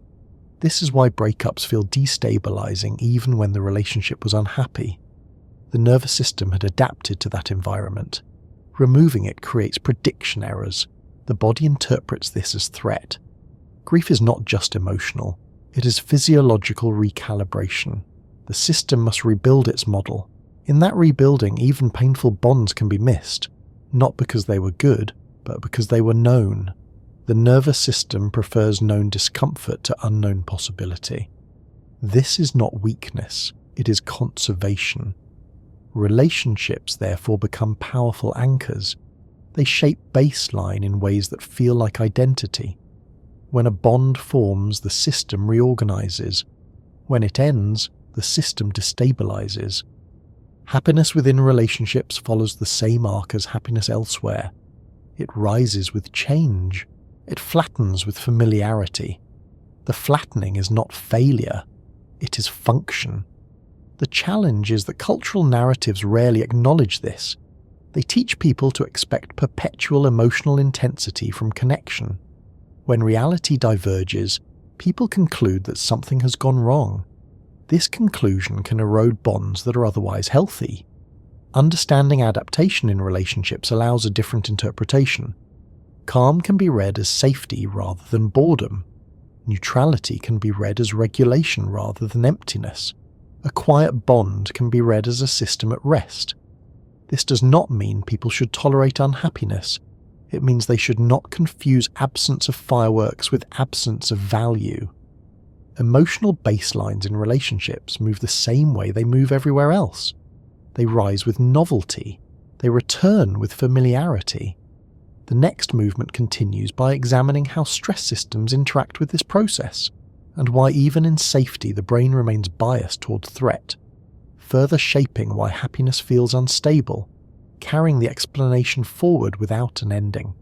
S1: This is why breakups feel destabilizing even when the relationship was unhappy. The nervous system had adapted to that environment. Removing it creates prediction errors. The body interprets this as threat. Grief is not just emotional. It is physiological recalibration. The system must rebuild its model. In that rebuilding, even painful bonds can be missed, not because they were good, but because they were known. The nervous system prefers known discomfort to unknown possibility. This is not weakness, it is conservation. Relationships therefore become powerful anchors. They shape baseline in ways that feel like identity. When a bond forms, the system reorganizes. When it ends, the system destabilizes. Happiness within relationships follows the same arc as happiness elsewhere. It rises with change. It flattens with familiarity. The flattening is not failure, it is function. The challenge is that cultural narratives rarely acknowledge this. They teach people to expect perpetual emotional intensity from connection. When reality diverges, people conclude that something has gone wrong. This conclusion can erode bonds that are otherwise healthy. Understanding adaptation in relationships allows a different interpretation. Calm can be read as safety rather than boredom. Neutrality can be read as regulation rather than emptiness. A quiet bond can be read as a system at rest. This does not mean people should tolerate unhappiness. It means they should not confuse absence of fireworks with absence of value. Emotional baselines in relationships move the same way they move everywhere else. They rise with novelty. They return with familiarity. The next movement continues by examining how stress systems interact with this process, and why even in safety the brain remains biased toward threat, further shaping why happiness feels unstable, carrying the explanation forward without an ending.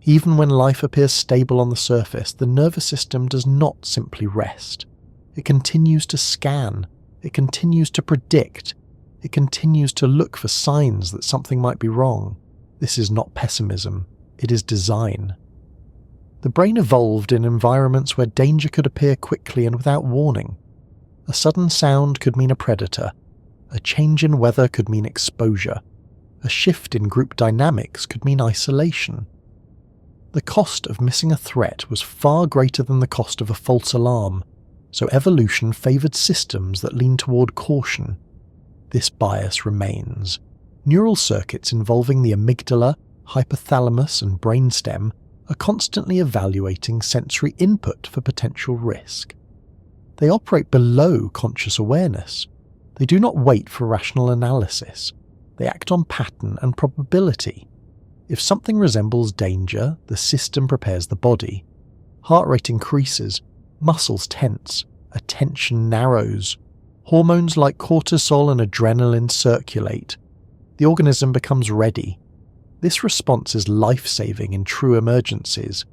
S1: Even when life appears stable on the surface, the nervous system does not simply rest. It continues to scan, it continues to predict, it continues to look for signs that something might be wrong. This is not pessimism, it is design. The brain evolved in environments where danger could appear quickly and without warning. A sudden sound could mean a predator. A change in weather could mean exposure. A shift in group dynamics could mean isolation. The cost of missing a threat was far greater than the cost of a false alarm, so evolution favoured systems that lean toward caution. This bias remains. Neural circuits involving the amygdala, hypothalamus and brainstem are constantly evaluating sensory input for potential risk. They operate below conscious awareness. They do not wait for rational analysis. They act on pattern and probability. If something resembles danger, the system prepares the body. Heart rate increases, muscles tense, attention narrows. Hormones like cortisol and adrenaline circulate. The organism becomes ready. This response is life-saving in true emergencies.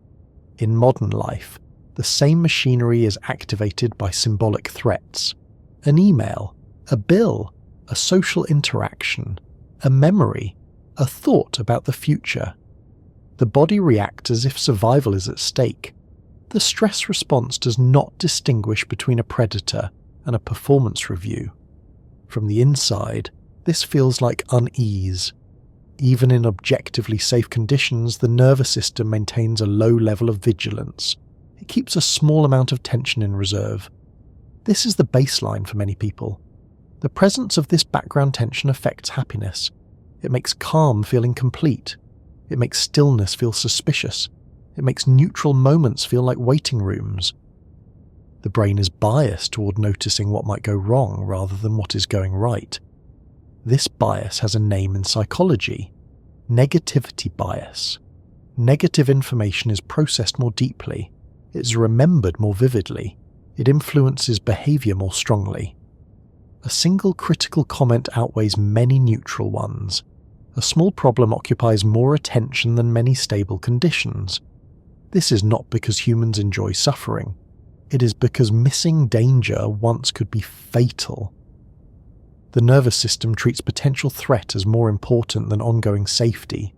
S1: In modern life, the same machinery is activated by symbolic threats. An email, a bill, a social interaction, a memory, a thought about the future. The body reacts as if survival is at stake. The stress response does not distinguish between a predator and a performance review. From the inside, this feels like unease. Even in objectively safe conditions, the nervous system maintains a low level of vigilance. It keeps a small amount of tension in reserve. This is the baseline for many people. The presence of this background tension affects happiness. It makes calm feel incomplete. It makes stillness feel suspicious. It makes neutral moments feel like waiting rooms. The brain is biased toward noticing what might go wrong rather than what is going right. This bias has a name in psychology: negativity bias. Negative information is processed more deeply. It is remembered more vividly. It influences behavior more strongly. A single critical comment outweighs many neutral ones. A small problem occupies more attention than many stable conditions. This is not because humans enjoy suffering. It is because missing danger once could be fatal. The nervous system treats potential threat as more important than ongoing safety.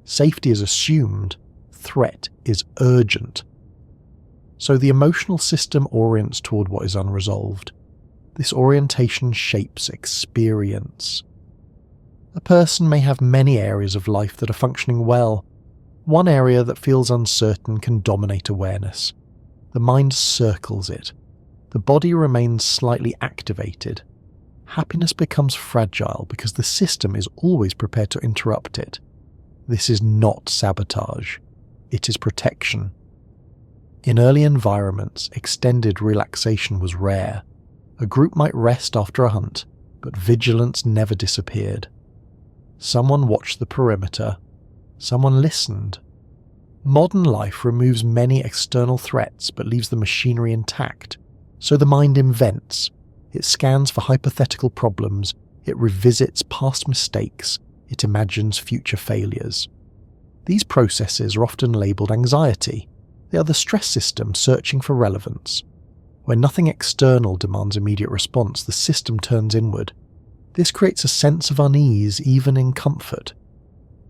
S1: Safety is assumed, threat is urgent. So the emotional system orients toward what is unresolved. This orientation shapes experience. A person may have many areas of life that are functioning well. One area that feels uncertain can dominate awareness. The mind circles it. The body remains slightly activated. Happiness becomes fragile because the system is always prepared to interrupt it. This is not sabotage. it is protection. In early environments, extended relaxation was rare. A group might rest after a hunt, but vigilance never disappeared. Someone watched the perimeter. Someone listened. Modern life removes many external threats but leaves the machinery intact, so the mind invents. It scans for hypothetical problems, it revisits past mistakes, it imagines future failures. These processes are often labelled anxiety. They are the stress system searching for relevance. When nothing external demands immediate response, the system turns inward. This creates a sense of unease even in comfort.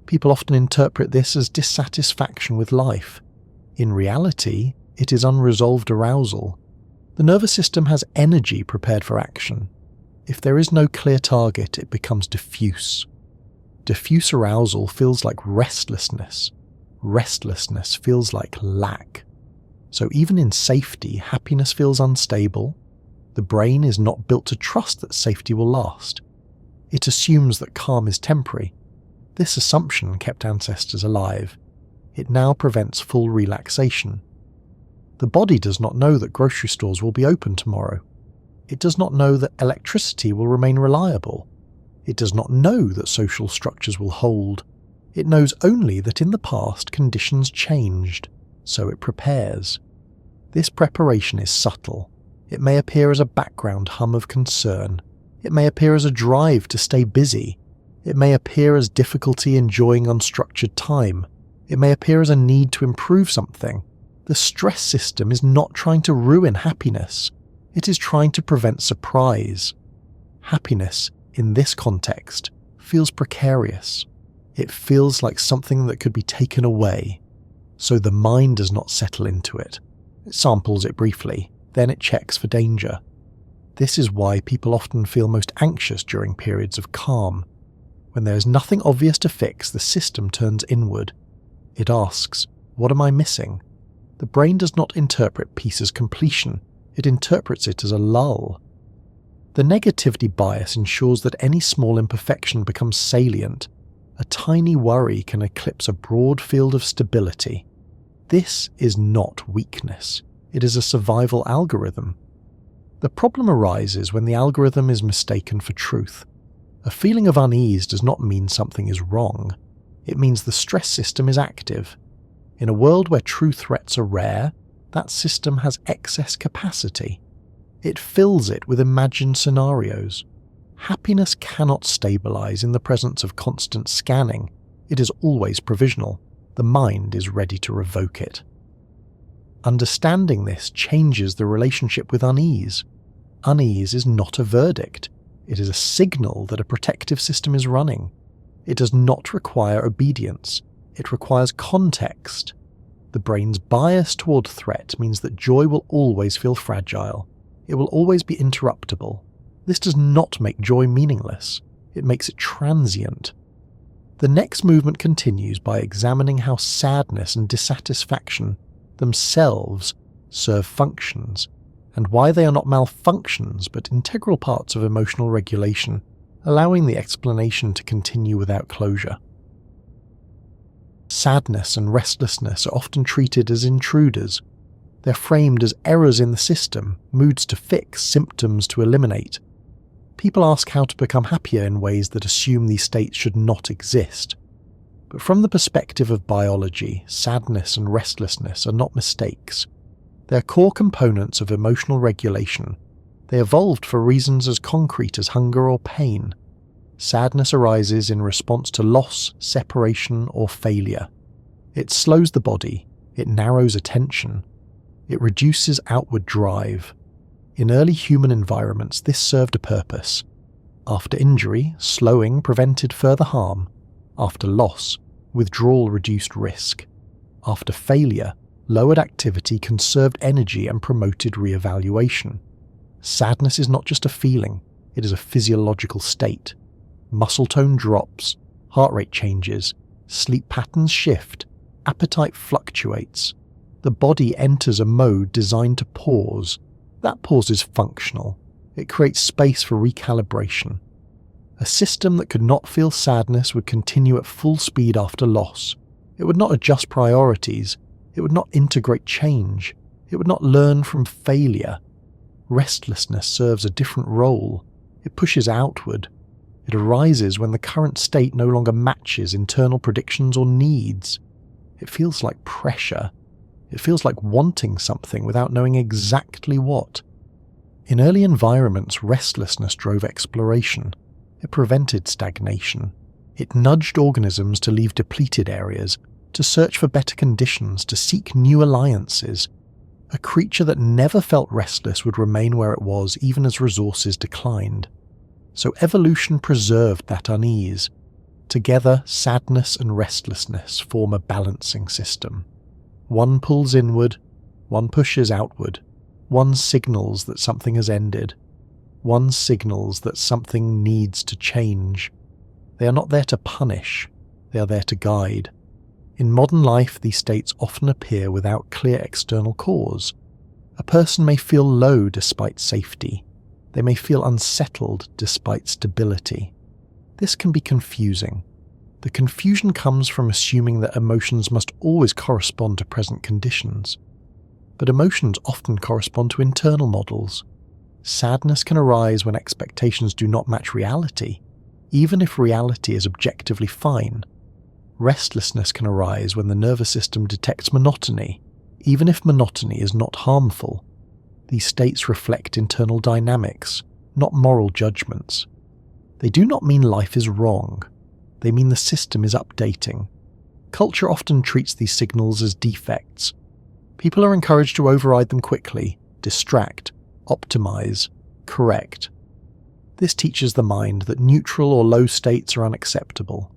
S1: People often interpret this as dissatisfaction with life. In reality, it is unresolved arousal. The nervous system has energy prepared for action. If there is no clear target, it becomes diffuse. Diffuse arousal feels like restlessness. Restlessness feels like lack. So even in safety, happiness feels unstable. The brain is not built to trust that safety will last. It assumes that calm is temporary. This assumption kept ancestors alive. It now prevents full relaxation. The body does not know that grocery stores will be open tomorrow. It does not know that electricity will remain reliable. It does not know that social structures will hold. It knows only that in the past conditions changed, so it prepares. This preparation is subtle. It may appear as a background hum of concern. It may appear as a drive to stay busy. It may appear as difficulty enjoying unstructured time. It may appear as a need to improve something. The stress system is not trying to ruin happiness. It is trying to prevent surprise. Happiness, in this context, feels precarious. It feels like something that could be taken away. So the mind does not settle into it. It samples it briefly, then it checks for danger. This is why people often feel most anxious during periods of calm. When there is nothing obvious to fix, the system turns inward. It asks, what am I missing? The brain does not interpret peace as completion. It interprets it as a lull. The negativity bias ensures that any small imperfection becomes salient. A tiny worry can eclipse a broad field of stability. This is not weakness. It is a survival algorithm. The problem arises when the algorithm is mistaken for truth. A feeling of unease does not mean something is wrong. It means the stress system is active. In a world where true threats are rare, that system has excess capacity. It fills it with imagined scenarios. Happiness cannot stabilize in the presence of constant scanning. It is always provisional. The mind is ready to revoke it. Understanding this changes the relationship with unease. Unease is not a verdict. It is a signal that a protective system is running. It does not require obedience. It requires context. The brain's bias toward threat means that joy will always feel fragile. It will always be interruptible. This does not make joy meaningless. It makes it transient. The next movement continues by examining how sadness and dissatisfaction themselves serve functions, and why they are not malfunctions but integral parts of emotional regulation, allowing the explanation to continue without closure. Sadness and restlessness are often treated as intruders. They're framed as errors in the system, moods to fix, symptoms to eliminate. People ask how to become happier in ways that assume these states should not exist. But from the perspective of biology, sadness and restlessness are not mistakes. They are core components of emotional regulation. They evolved for reasons as concrete as hunger or pain. Sadness arises in response to loss, separation, or failure. It slows the body. It narrows attention. It reduces outward drive. In early human environments, this served a purpose. After injury, slowing prevented further harm. After loss, withdrawal reduced risk. After failure, lowered activity conserved energy and promoted re-evaluation. Sadness is not just a feeling, it is a physiological state. Muscle tone drops, heart rate changes, sleep patterns shift, appetite fluctuates. The body enters a mode designed to pause. That pause is functional. It creates space for recalibration. A system that could not feel sadness would continue at full speed after loss. It would not adjust priorities. It would not integrate change. It would not learn from failure. Restlessness serves a different role. It pushes outward. It arises when the current state no longer matches internal predictions or needs. It feels like pressure. It feels like wanting something without knowing exactly what. In early environments, restlessness drove exploration. It prevented stagnation. It nudged organisms to leave depleted areas, to search for better conditions, to seek new alliances. A creature that never felt restless would remain where it was even as resources declined. So evolution preserved that unease. Together, sadness and restlessness form a balancing system. One pulls inward, one pushes outward. One signals that something has ended. One signals that something needs to change. They are not there to punish, they are there to guide. In modern life, these states often appear without clear external cause. A person may feel low despite safety. They may feel unsettled despite stability. This can be confusing. The confusion comes from assuming that emotions must always correspond to present conditions. But emotions often correspond to internal models. Sadness can arise when expectations do not match reality, even if reality is objectively fine. Restlessness can arise when the nervous system detects monotony, even if monotony is not harmful. These states reflect internal dynamics, not moral judgments. They do not mean life is wrong. They mean the system is updating. Culture often treats these signals as defects. People are encouraged to override them quickly, distract, optimize, correct. This teaches the mind that neutral or low states are unacceptable.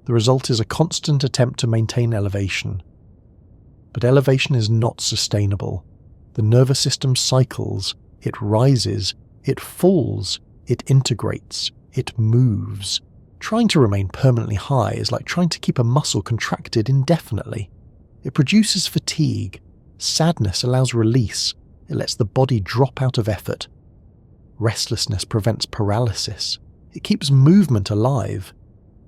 S1: The result is a constant attempt to maintain elevation. But elevation is not sustainable. The nervous system cycles, it rises, it falls, it integrates, it moves. Trying to remain permanently high is like trying to keep a muscle contracted indefinitely. It produces fatigue. Sadness allows release. It lets the body drop out of effort. Restlessness prevents paralysis. It keeps movement alive.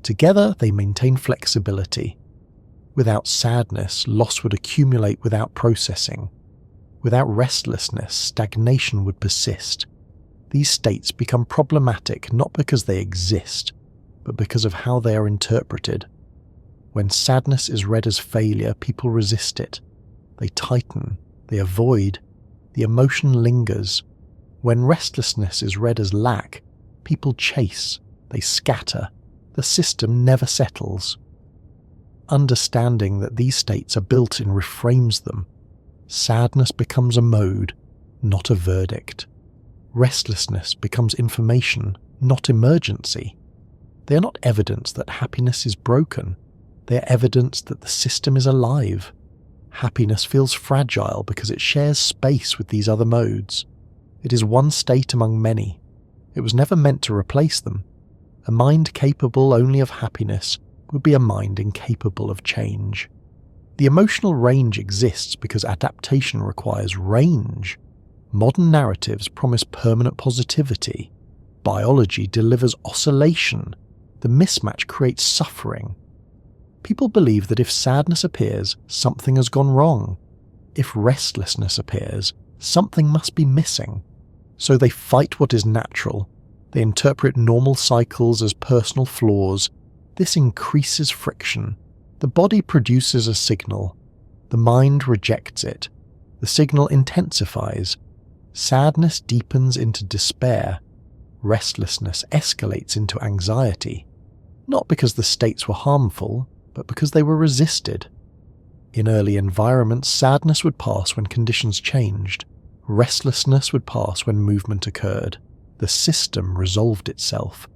S1: Together, they maintain flexibility. Without sadness, loss would accumulate without processing. Without restlessness, stagnation would persist. These states become problematic not because they exist, but because of how they are interpreted. When sadness is read as failure, people resist it. They tighten, they avoid, the emotion lingers. When restlessness is read as lack, people chase, they scatter, the system never settles. Understanding that these states are built-in reframes them. Sadness becomes a mode, not a verdict. Restlessness becomes information, not emergency. They are not evidence that happiness is broken. They are evidence that the system is alive. Happiness feels fragile because it shares space with these other modes. It is one state among many. It was never meant to replace them. A mind capable only of happiness would be a mind incapable of change. The emotional range exists because adaptation requires range. Modern narratives promise permanent positivity. Biology delivers oscillation. The mismatch creates suffering. People believe that if sadness appears, something has gone wrong. If restlessness appears, something must be missing. So they fight what is natural. They interpret normal cycles as personal flaws. This increases friction. The body produces a signal. The mind rejects it. The signal intensifies. Sadness deepens into despair. Restlessness escalates into anxiety. Not because the states were harmful, but because they were resisted. In early environments, sadness would pass when conditions changed. Restlessness would pass when movement occurred. The system resolved itself.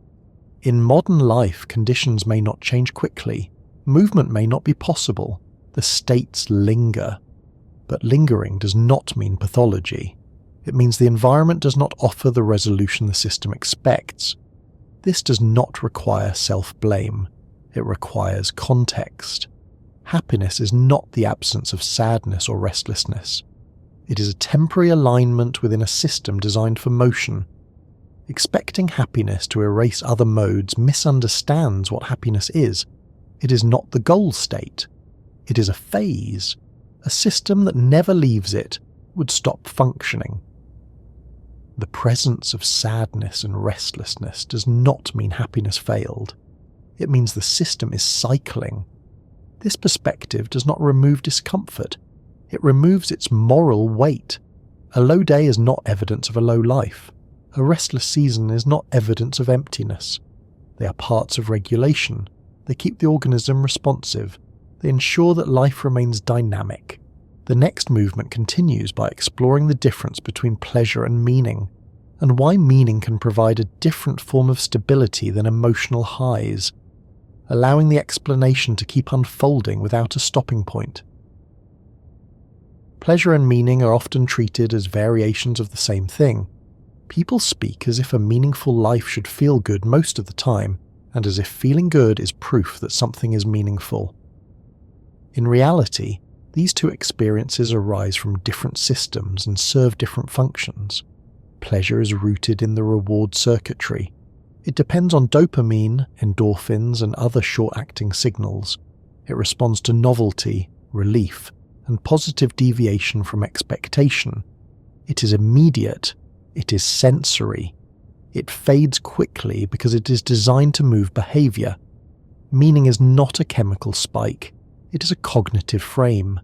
S1: In modern life, conditions may not change quickly. Movement may not be possible. The states linger. But lingering does not mean pathology. It means the environment does not offer the resolution the system expects. This does not require self-blame. It requires context. Happiness is not the absence of sadness or restlessness. It is a temporary alignment within a system designed for motion. Expecting happiness to erase other modes misunderstands what happiness is. It is not the goal state. it is a phase, a system that never leaves it would stop functioning. The presence of sadness and restlessness does not mean happiness failed. It means the system is cycling. This perspective does not remove discomfort. It removes its moral weight. A low day is not evidence of a low life. A restless season is not evidence of emptiness. They are parts of regulation. They keep the organism responsive. They ensure that life remains dynamic. The next movement continues by exploring the difference between pleasure and meaning, and why meaning can provide a different form of stability than emotional highs, allowing the explanation to keep unfolding without a stopping point. Pleasure and meaning are often treated as variations of the same thing. People speak as if a meaningful life should feel good most of the time, and as if feeling good is proof that something is meaningful. In reality, these two experiences arise from different systems and serve different functions. Pleasure is rooted in the reward circuitry. It depends on dopamine, endorphins, and other short-acting signals. It responds to novelty, relief, and positive deviation from expectation. It is immediate. It is sensory. It fades quickly because it is designed to move behavior. Meaning is not a chemical spike. It is a cognitive frame.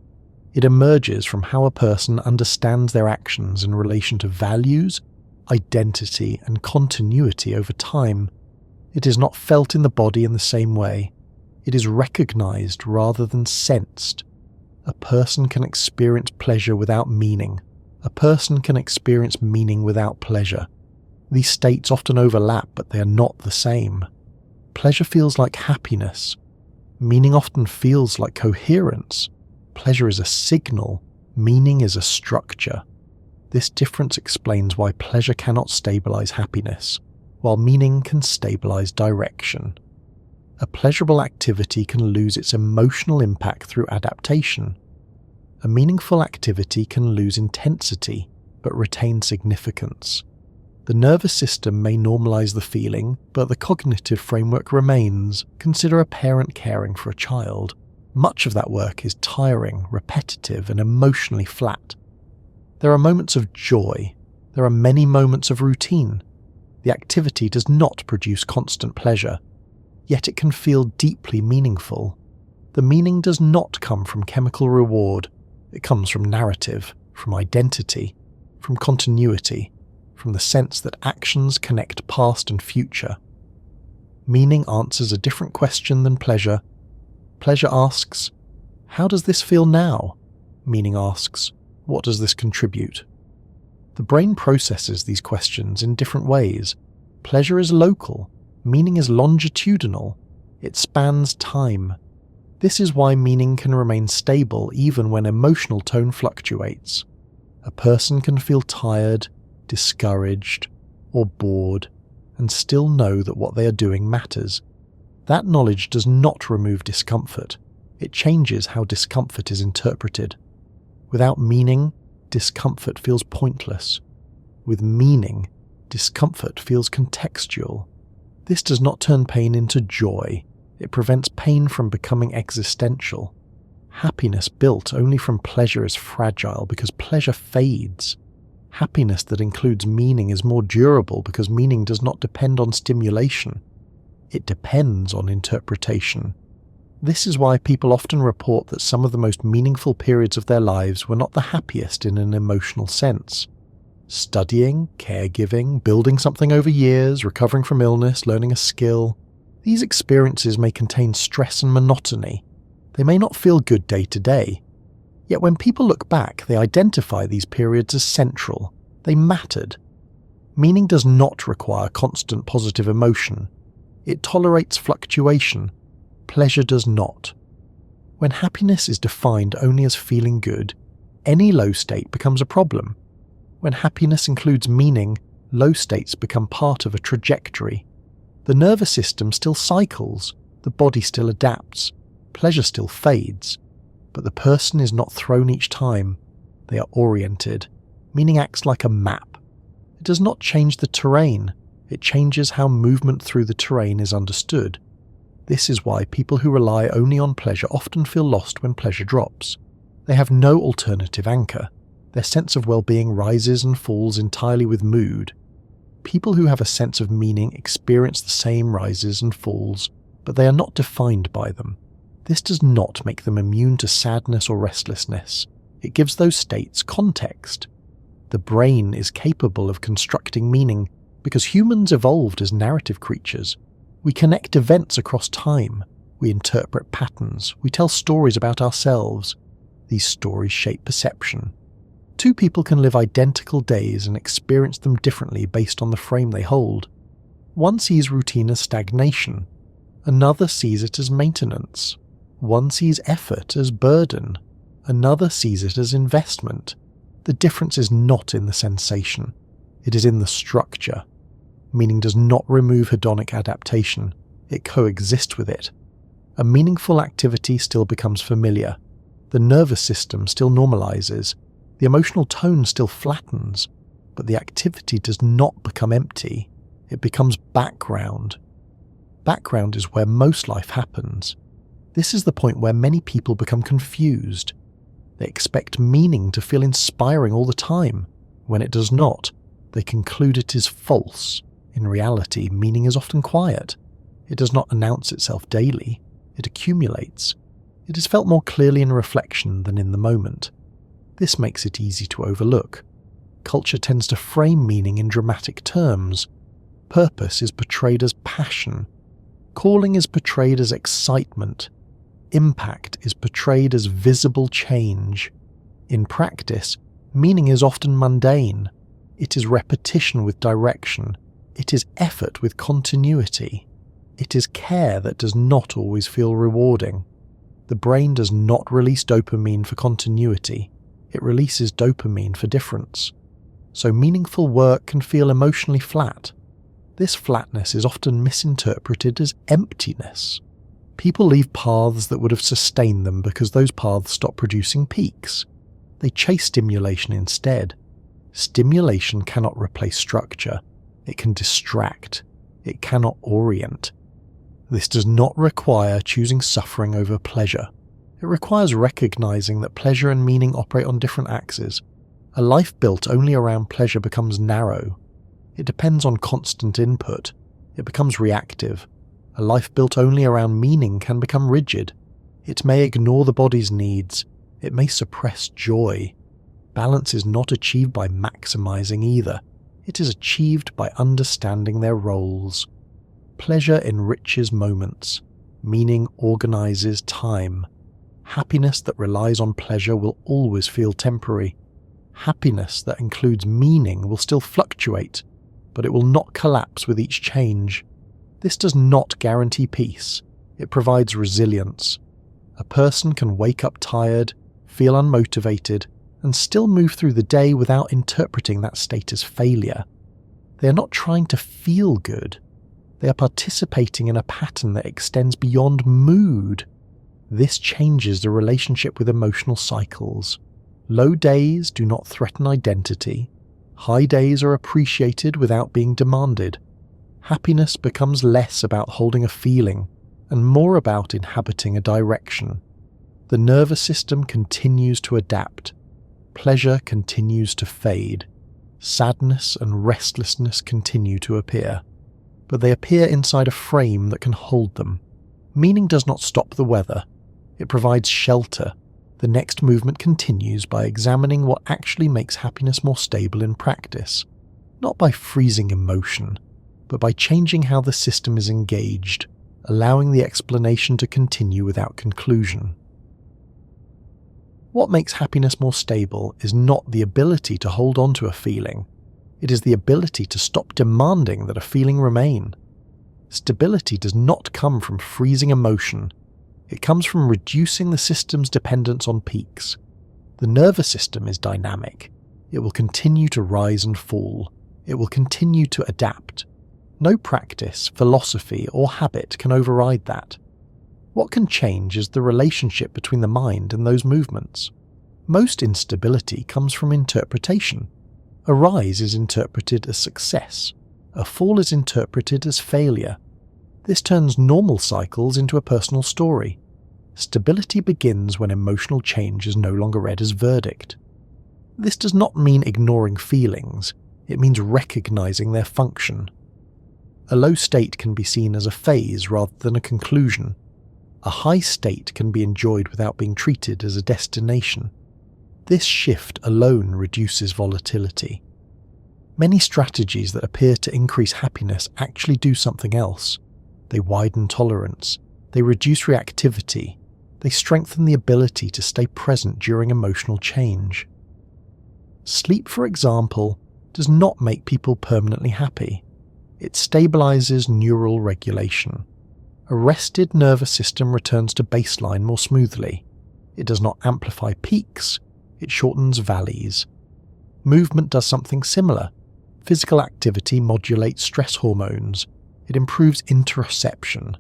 S1: It emerges from how a person understands their actions in relation to values, identity, and continuity over time. It is not felt in the body in the same way. It is recognized rather than sensed. A person can experience pleasure without meaning. A person can experience meaning without pleasure. These states often overlap, but they are not the same. Pleasure feels like happiness. Meaning often feels like coherence. Pleasure is a signal. Meaning is a structure. This difference explains why pleasure cannot stabilize happiness, while meaning can stabilize direction. A pleasurable activity can lose its emotional impact through adaptation. A meaningful activity can lose intensity, but retain significance. The nervous system may normalize the feeling, but the cognitive framework remains. Consider a parent caring for a child. Much of that work is tiring, repetitive, and emotionally flat. There are moments of joy. There are many moments of routine. The activity does not produce constant pleasure, yet it can feel deeply meaningful. The meaning does not come from chemical reward. It comes from narrative, from identity, from continuity, from the sense that actions connect past and future. Meaning answers a different question than pleasure. Pleasure asks, "How does this feel now?" Meaning asks, "What does this contribute?" The brain processes these questions in different ways. Pleasure is local. Meaning is longitudinal. It spans time. This is why meaning can remain stable even when emotional tone fluctuates. A person can feel tired, discouraged, or bored, and still know that what they are doing matters. That knowledge does not remove discomfort. It changes how discomfort is interpreted. Without meaning, discomfort feels pointless. With meaning, discomfort feels contextual. This does not turn pain into joy. It prevents pain from becoming existential. Happiness built only from pleasure is fragile because pleasure fades. Happiness that includes meaning is more durable because meaning does not depend on stimulation. It depends on interpretation. This is why people often report that some of the most meaningful periods of their lives were not the happiest in an emotional sense. Studying, caregiving, building something over years, recovering from illness, learning a skill. These experiences may contain stress and monotony. They may not feel good day to day. Yet when people look back, they identify these periods as central. They mattered. Meaning does not require constant positive emotion. It tolerates fluctuation. Pleasure does not. When happiness is defined only as feeling good, any low state becomes a problem. When happiness includes meaning, low states become part of a trajectory. The nervous system still cycles, the body still adapts, pleasure still fades, but the person is not thrown each time. They are oriented. Meaning acts like a map. It does not change the terrain. It changes how movement through the terrain is understood. This is why people who rely only on pleasure often feel lost when pleasure drops. They have no alternative anchor. Their sense of well-being rises and falls entirely with mood. People who have a sense of meaning experience the same rises and falls, but they are not defined by them. This does not make them immune to sadness or restlessness. It gives those states context. The brain is capable of constructing meaning because humans evolved as narrative creatures. We connect events across time. We interpret patterns. We tell stories about ourselves. These stories shape perception. Two people can live identical days and experience them differently based on the frame they hold. One sees routine as stagnation. Another sees it as maintenance. One sees effort as burden. Another sees it as investment. The difference is not in the sensation. It is in the structure. Meaning does not remove hedonic adaptation. It coexists with it. A meaningful activity still becomes familiar. The nervous system still normalizes. The emotional tone still flattens. But the activity does not become empty. It becomes background. Background is where most life happens. This is the point where many people become confused. They expect meaning to feel inspiring all the time. When it does not, they conclude it is false. In reality, meaning is often quiet. It does not announce itself daily. It accumulates. It is felt more clearly in reflection than in the moment. This makes it easy to overlook. Culture tends to frame meaning in dramatic terms. Purpose is portrayed as passion. Calling is portrayed as excitement. Impact is portrayed as visible change. In practice, meaning is often mundane. It is repetition with direction. It is effort with continuity. It is care that does not always feel rewarding. The brain does not release dopamine for continuity. It releases dopamine for difference. So meaningful work can feel emotionally flat. This flatness is often misinterpreted as emptiness. People leave paths that would have sustained them because those paths stop producing peaks. They chase stimulation instead. Stimulation cannot replace structure. It can distract. It cannot orient. This does not require choosing suffering over pleasure. It requires recognizing that pleasure and meaning operate on different axes. A life built only around pleasure becomes narrow. It depends on constant input. It becomes reactive. A life built only around meaning can become rigid. It may ignore the body's needs. It may suppress joy. Balance is not achieved by maximizing either. It is achieved by understanding their roles. Pleasure enriches moments. Meaning organizes time. Happiness that relies on pleasure will always feel temporary. Happiness that includes meaning will still fluctuate, but it will not collapse with each change. This does not guarantee peace. It provides resilience. A person can wake up tired, feel unmotivated, and still move through the day without interpreting that state as failure. They are not trying to feel good. They are participating in a pattern that extends beyond mood. This changes the relationship with emotional cycles. Low days do not threaten identity. High days are appreciated without being demanded. Happiness becomes less about holding a feeling and more about inhabiting a direction. The nervous system continues to adapt. Pleasure continues to fade. Sadness and restlessness continue to appear. But they appear inside a frame that can hold them. Meaning does not stop the weather. It provides shelter. The next movement continues by examining what actually makes happiness more stable in practice. Not by freezing emotion, but by changing how the system is engaged, allowing the explanation to continue without conclusion. What makes happiness more stable is not the ability to hold on to a feeling. It is the ability to stop demanding that a feeling remain. Stability does not come from freezing emotion. It comes from reducing the system's dependence on peaks. The nervous system is dynamic. It will continue to rise and fall. It will continue to adapt. No practice, philosophy, or habit can override that. What can change is the relationship between the mind and those movements. Most instability comes from interpretation. A rise is interpreted as success. A fall is interpreted as failure. This turns normal cycles into a personal story. Stability begins when emotional change is no longer read as verdict. This does not mean ignoring feelings, it means recognizing their function. A low state can be seen as a phase rather than a conclusion. A high state can be enjoyed without being treated as a destination. This shift alone reduces volatility. Many strategies that appear to increase happiness actually do something else. They widen tolerance, they reduce reactivity, they strengthen the ability to stay present during emotional change. Sleep, for example, does not make people permanently happy. It stabilizes neural regulation. A rested nervous system returns to baseline more smoothly. It does not amplify peaks, it shortens valleys. Movement does something similar. Physical activity modulates stress hormones. It improves interoception.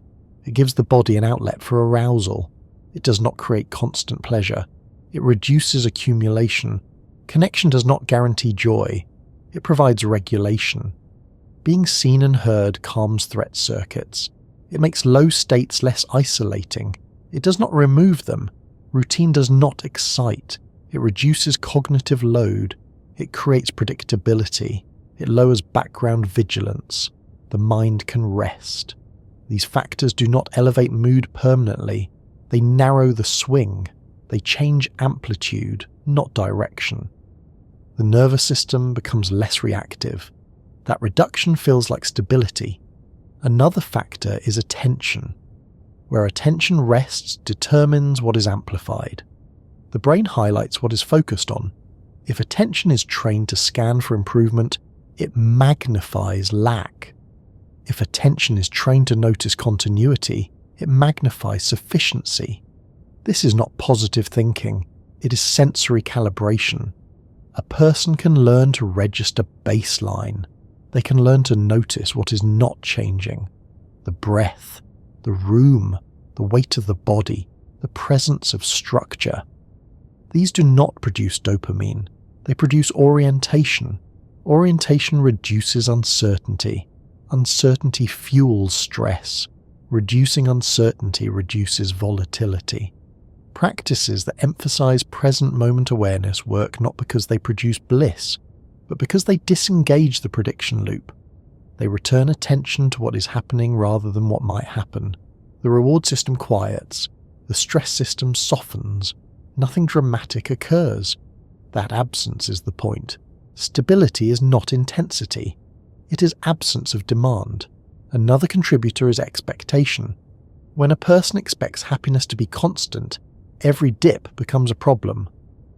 S1: It gives the body an outlet for arousal. It does not create constant pleasure. It reduces accumulation. Connection does not guarantee joy. It provides regulation. Being seen and heard calms threat circuits. It makes low states less isolating. It does not remove them. Routine does not excite. It reduces cognitive load. It creates predictability. It lowers background vigilance. The mind can rest. These factors do not elevate mood permanently. They narrow the swing. They change amplitude, not direction. The nervous system becomes less reactive. That reduction feels like stability. Another factor is attention. Where attention rests determines what is amplified. The brain highlights what is focused on. If attention is trained to scan for improvement, it magnifies lack. If attention is trained to notice continuity, it magnifies sufficiency. This is not positive thinking, it is sensory calibration. A person can learn to register baseline. They can learn to notice what is not changing. The breath, the room, the weight of the body, the presence of structure. These do not produce dopamine. They produce orientation. Orientation reduces uncertainty. Uncertainty fuels stress. Reducing uncertainty reduces volatility. Practices that emphasize present moment awareness work not because they produce bliss, but because they disengage the prediction loop. They return attention to what is happening rather than what might happen. The reward system quiets. The stress system softens. Nothing dramatic occurs. That absence is the point. Stability is not intensity. It is absence of demand. Another contributor is expectation. When a person expects happiness to be constant, every dip becomes a problem.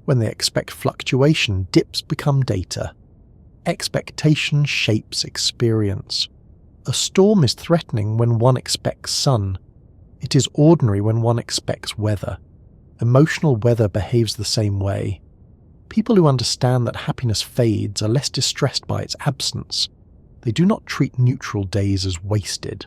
S1: When they expect fluctuation, dips become data. Expectation shapes experience. A storm is threatening when one expects sun. It is ordinary when one expects weather. Emotional weather behaves the same way. People who understand that happiness fades are less distressed by its absence. They do not treat neutral days as wasted.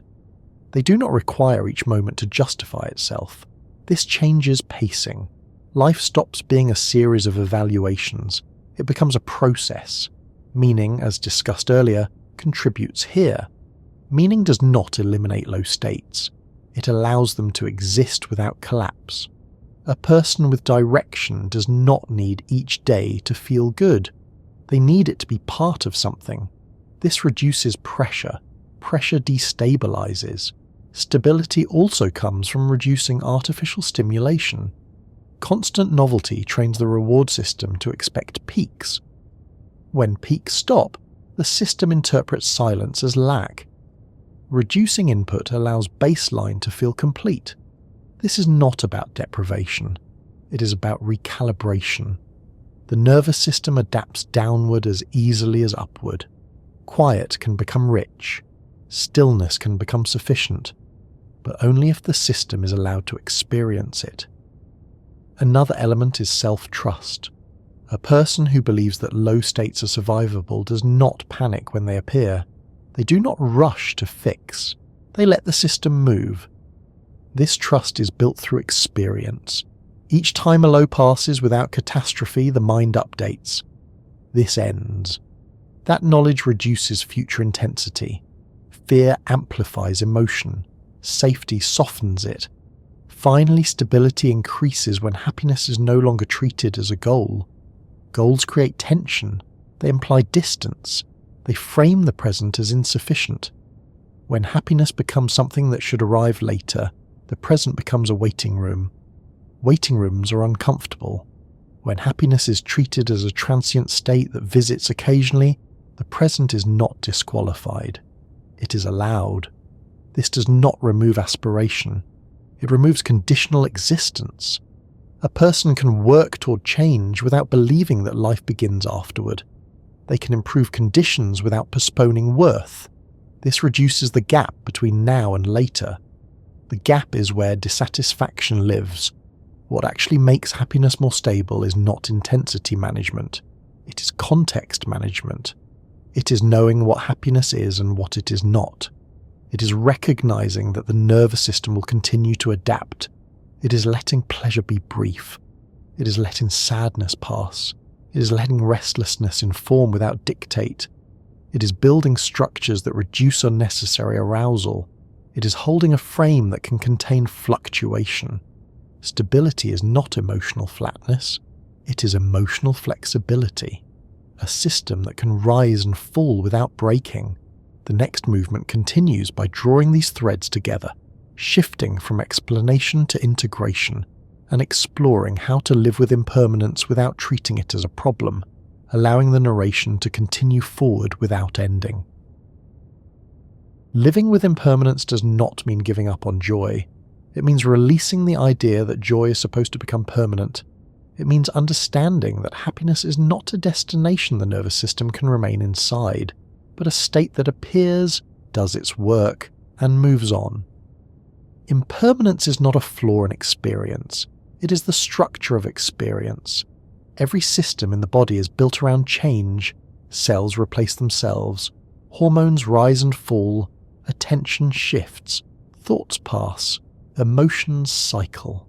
S1: They do not require each moment to justify itself. This changes pacing. Life stops being a series of evaluations. It becomes a process. Meaning, as discussed earlier, contributes here. Meaning does not eliminate low states. It allows them to exist without collapse. A person with direction does not need each day to feel good. They need it to be part of something. This reduces pressure. Pressure destabilizes. Stability also comes from reducing artificial stimulation. Constant novelty trains the reward system to expect peaks. When peaks stop, the system interprets silence as lack. Reducing input allows baseline to feel complete. This is not about deprivation. It is about recalibration. The nervous system adapts downward as easily as upward. Quiet can become rich. Stillness can become sufficient. But only if the system is allowed to experience it. Another element is self-trust. A person who believes that low states are survivable does not panic when they appear. They do not rush to fix. They let the system move. This trust is built through experience. Each time a low passes without catastrophe, the mind updates. This ends. That knowledge reduces future intensity. Fear amplifies emotion. Safety softens it. Finally, stability increases when happiness is no longer treated as a goal. Goals create tension. They imply distance. They frame the present as insufficient. When happiness becomes something that should arrive later, the present becomes a waiting room. Waiting rooms are uncomfortable. When happiness is treated as a transient state that visits occasionally, the present is not disqualified. It is allowed. This does not remove aspiration. It removes conditional existence. A person can work toward change without believing that life begins afterward. They can improve conditions without postponing worth. This reduces the gap between now and later. The gap is where dissatisfaction lives. What actually makes happiness more stable is not intensity management. It is context management. It is knowing what happiness is and what it is not. It is recognizing that the nervous system will continue to adapt. It is letting pleasure be brief. It is letting sadness pass. It is letting restlessness inform without dictate. It is building structures that reduce unnecessary arousal. It is holding a frame that can contain fluctuation. Stability is not emotional flatness. It is emotional flexibility. A system that can rise and fall without breaking. The next movement continues by drawing these threads together, shifting from explanation to integration, and exploring how to live with impermanence without treating it as a problem, allowing the narration to continue forward without ending. Living with impermanence does not mean giving up on joy. It means releasing the idea that joy is supposed to become permanent. It means understanding that happiness is not a destination the nervous system can remain inside, but a state that appears, does its work, and moves on. Impermanence is not a flaw in experience. It is the structure of experience. Every system in the body is built around change. Cells replace themselves. Hormones rise and fall. Attention shifts. Thoughts pass. Emotions cycle.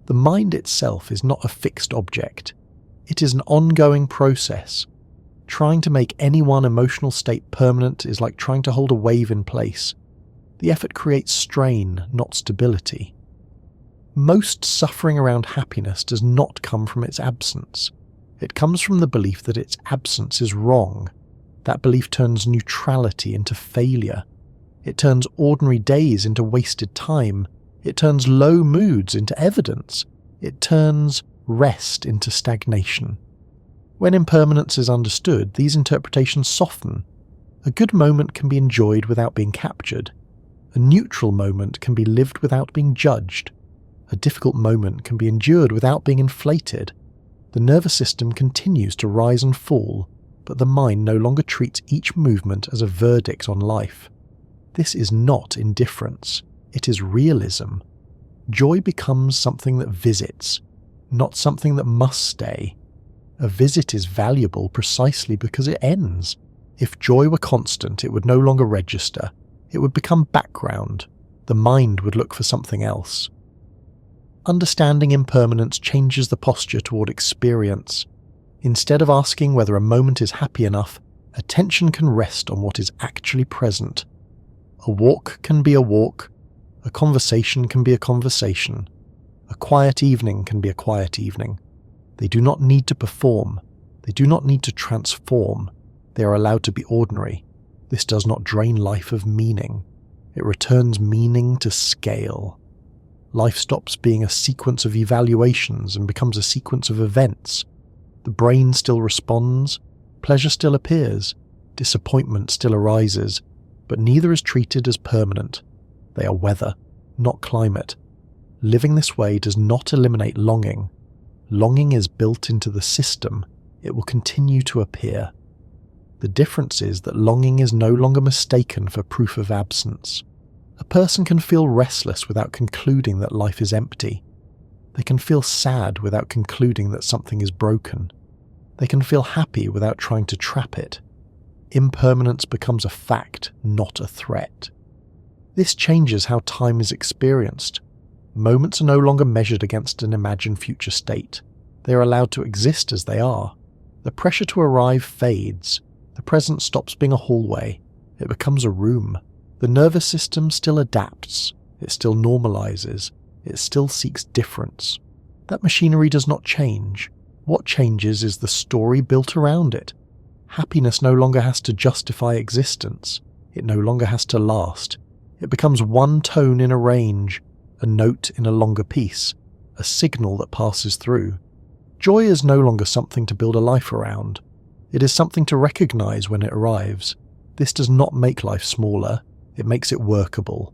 S1: The mind itself is not a fixed object. It is an ongoing process. Trying to make any one emotional state permanent is like trying to hold a wave in place. The effort creates strain, not stability. Most suffering around happiness does not come from its absence. It comes from the belief that its absence is wrong. That belief turns neutrality into failure. It turns ordinary days into wasted time. It turns low moods into evidence. It turns rest into stagnation. When impermanence is understood, these interpretations soften. A good moment can be enjoyed without being captured. A neutral moment can be lived without being judged. A difficult moment can be endured without being inflated. The nervous system continues to rise and fall, but the mind no longer treats each movement as a verdict on life. This is not indifference. It is realism. Joy becomes something that visits, not something that must stay. A visit is valuable precisely because it ends. If joy were constant, it would no longer register. It would become background. The mind would look for something else. Understanding impermanence changes the posture toward experience. Instead of asking whether a moment is happy enough, attention can rest on what is actually present. A walk can be a walk. A conversation can be a conversation. A quiet evening can be a quiet evening. They do not need to perform. They do not need to transform. They are allowed to be ordinary. This does not drain life of meaning. It returns meaning to scale. Life stops being a sequence of evaluations and becomes a sequence of events. The brain still responds, pleasure still appears, disappointment still arises, but neither is treated as permanent. They are weather, not climate. Living this way does not eliminate longing. Longing is built into the system. It will continue to appear. The difference is that longing is no longer mistaken for proof of absence. A person can feel restless without concluding that life is empty. They can feel sad without concluding that something is broken. They can feel happy without trying to trap it. Impermanence becomes a fact, not a threat. This changes how time is experienced. Moments are no longer measured against an imagined future state. They are allowed to exist as they are. The pressure to arrive fades. The present stops being a hallway. It becomes a room. The nervous system still adapts, it still normalizes, it still seeks difference. That machinery does not change. What changes is the story built around it. Happiness no longer has to justify existence. It no longer has to last. It becomes one tone in a range, a note in a longer piece, a signal that passes through. Joy is no longer something to build a life around. It is something to recognize when it arrives. This does not make life smaller, it makes it workable.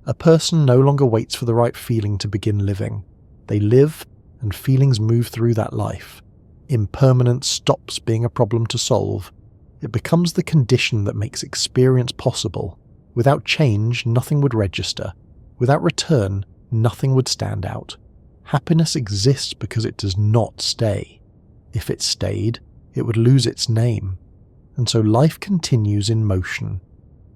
S1: A person no longer waits for the right feeling to begin living. They live, and feelings move through that life. Impermanence stops being a problem to solve. It becomes the condition that makes experience possible. Without change, nothing would register. Without return, nothing would stand out. Happiness exists because it does not stay. If it stayed, it would lose its name. And so life continues in motion.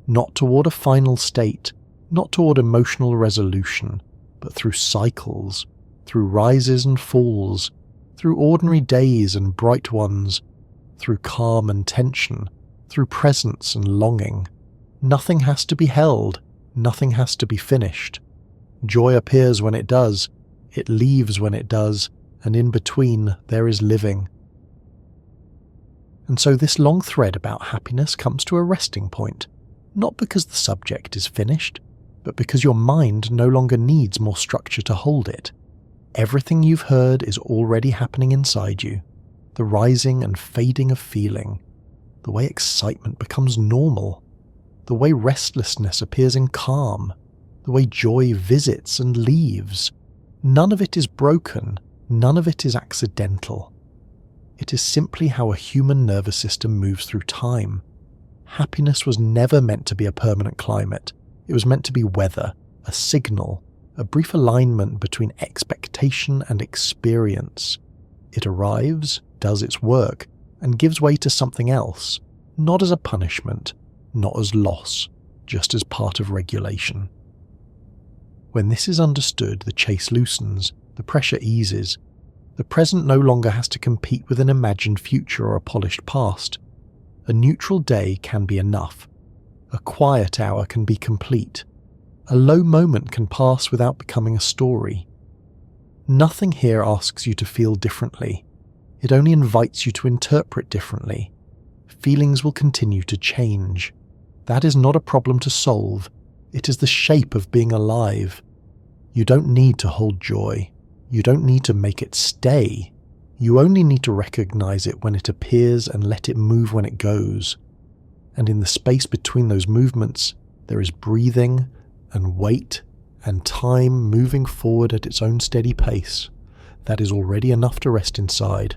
S1: Not toward a final state, not toward emotional resolution, but through cycles, through rises and falls, through ordinary days and bright ones, through calm and tension, through presence and longing. Nothing has to be held, nothing has to be finished. Joy appears when it does, it leaves when it does, and in between there is living. And so this long thread about happiness comes to a resting point, not because the subject is finished, but because your mind no longer needs more structure to hold it. Everything you've heard is already happening inside you. The rising and fading of feeling, the way excitement becomes normal, the way restlessness appears in calm, the way joy visits and leaves. None of it is broken, none of it is accidental. It is simply how a human nervous system moves through time. Happiness was never meant to be a permanent climate. It was meant to be weather, a signal, a brief alignment between expectation and experience. It arrives, does its work, and gives way to something else, not as a punishment, not as loss, just as part of regulation. When this is understood, the chase loosens, the pressure eases. The present no longer has to compete with an imagined future or a polished past. A neutral day can be enough. A quiet hour can be complete. A low moment can pass without becoming a story. Nothing here asks you to feel differently. It only invites you to interpret differently. Feelings will continue to change. That is not a problem to solve. It is the shape of being alive. You don't need to hold joy. You don't need to make it stay. You only need to recognize it when it appears and let it move when it goes. And in the space between those movements, there is breathing and weight and time moving forward at its own steady pace. That is already enough to rest inside.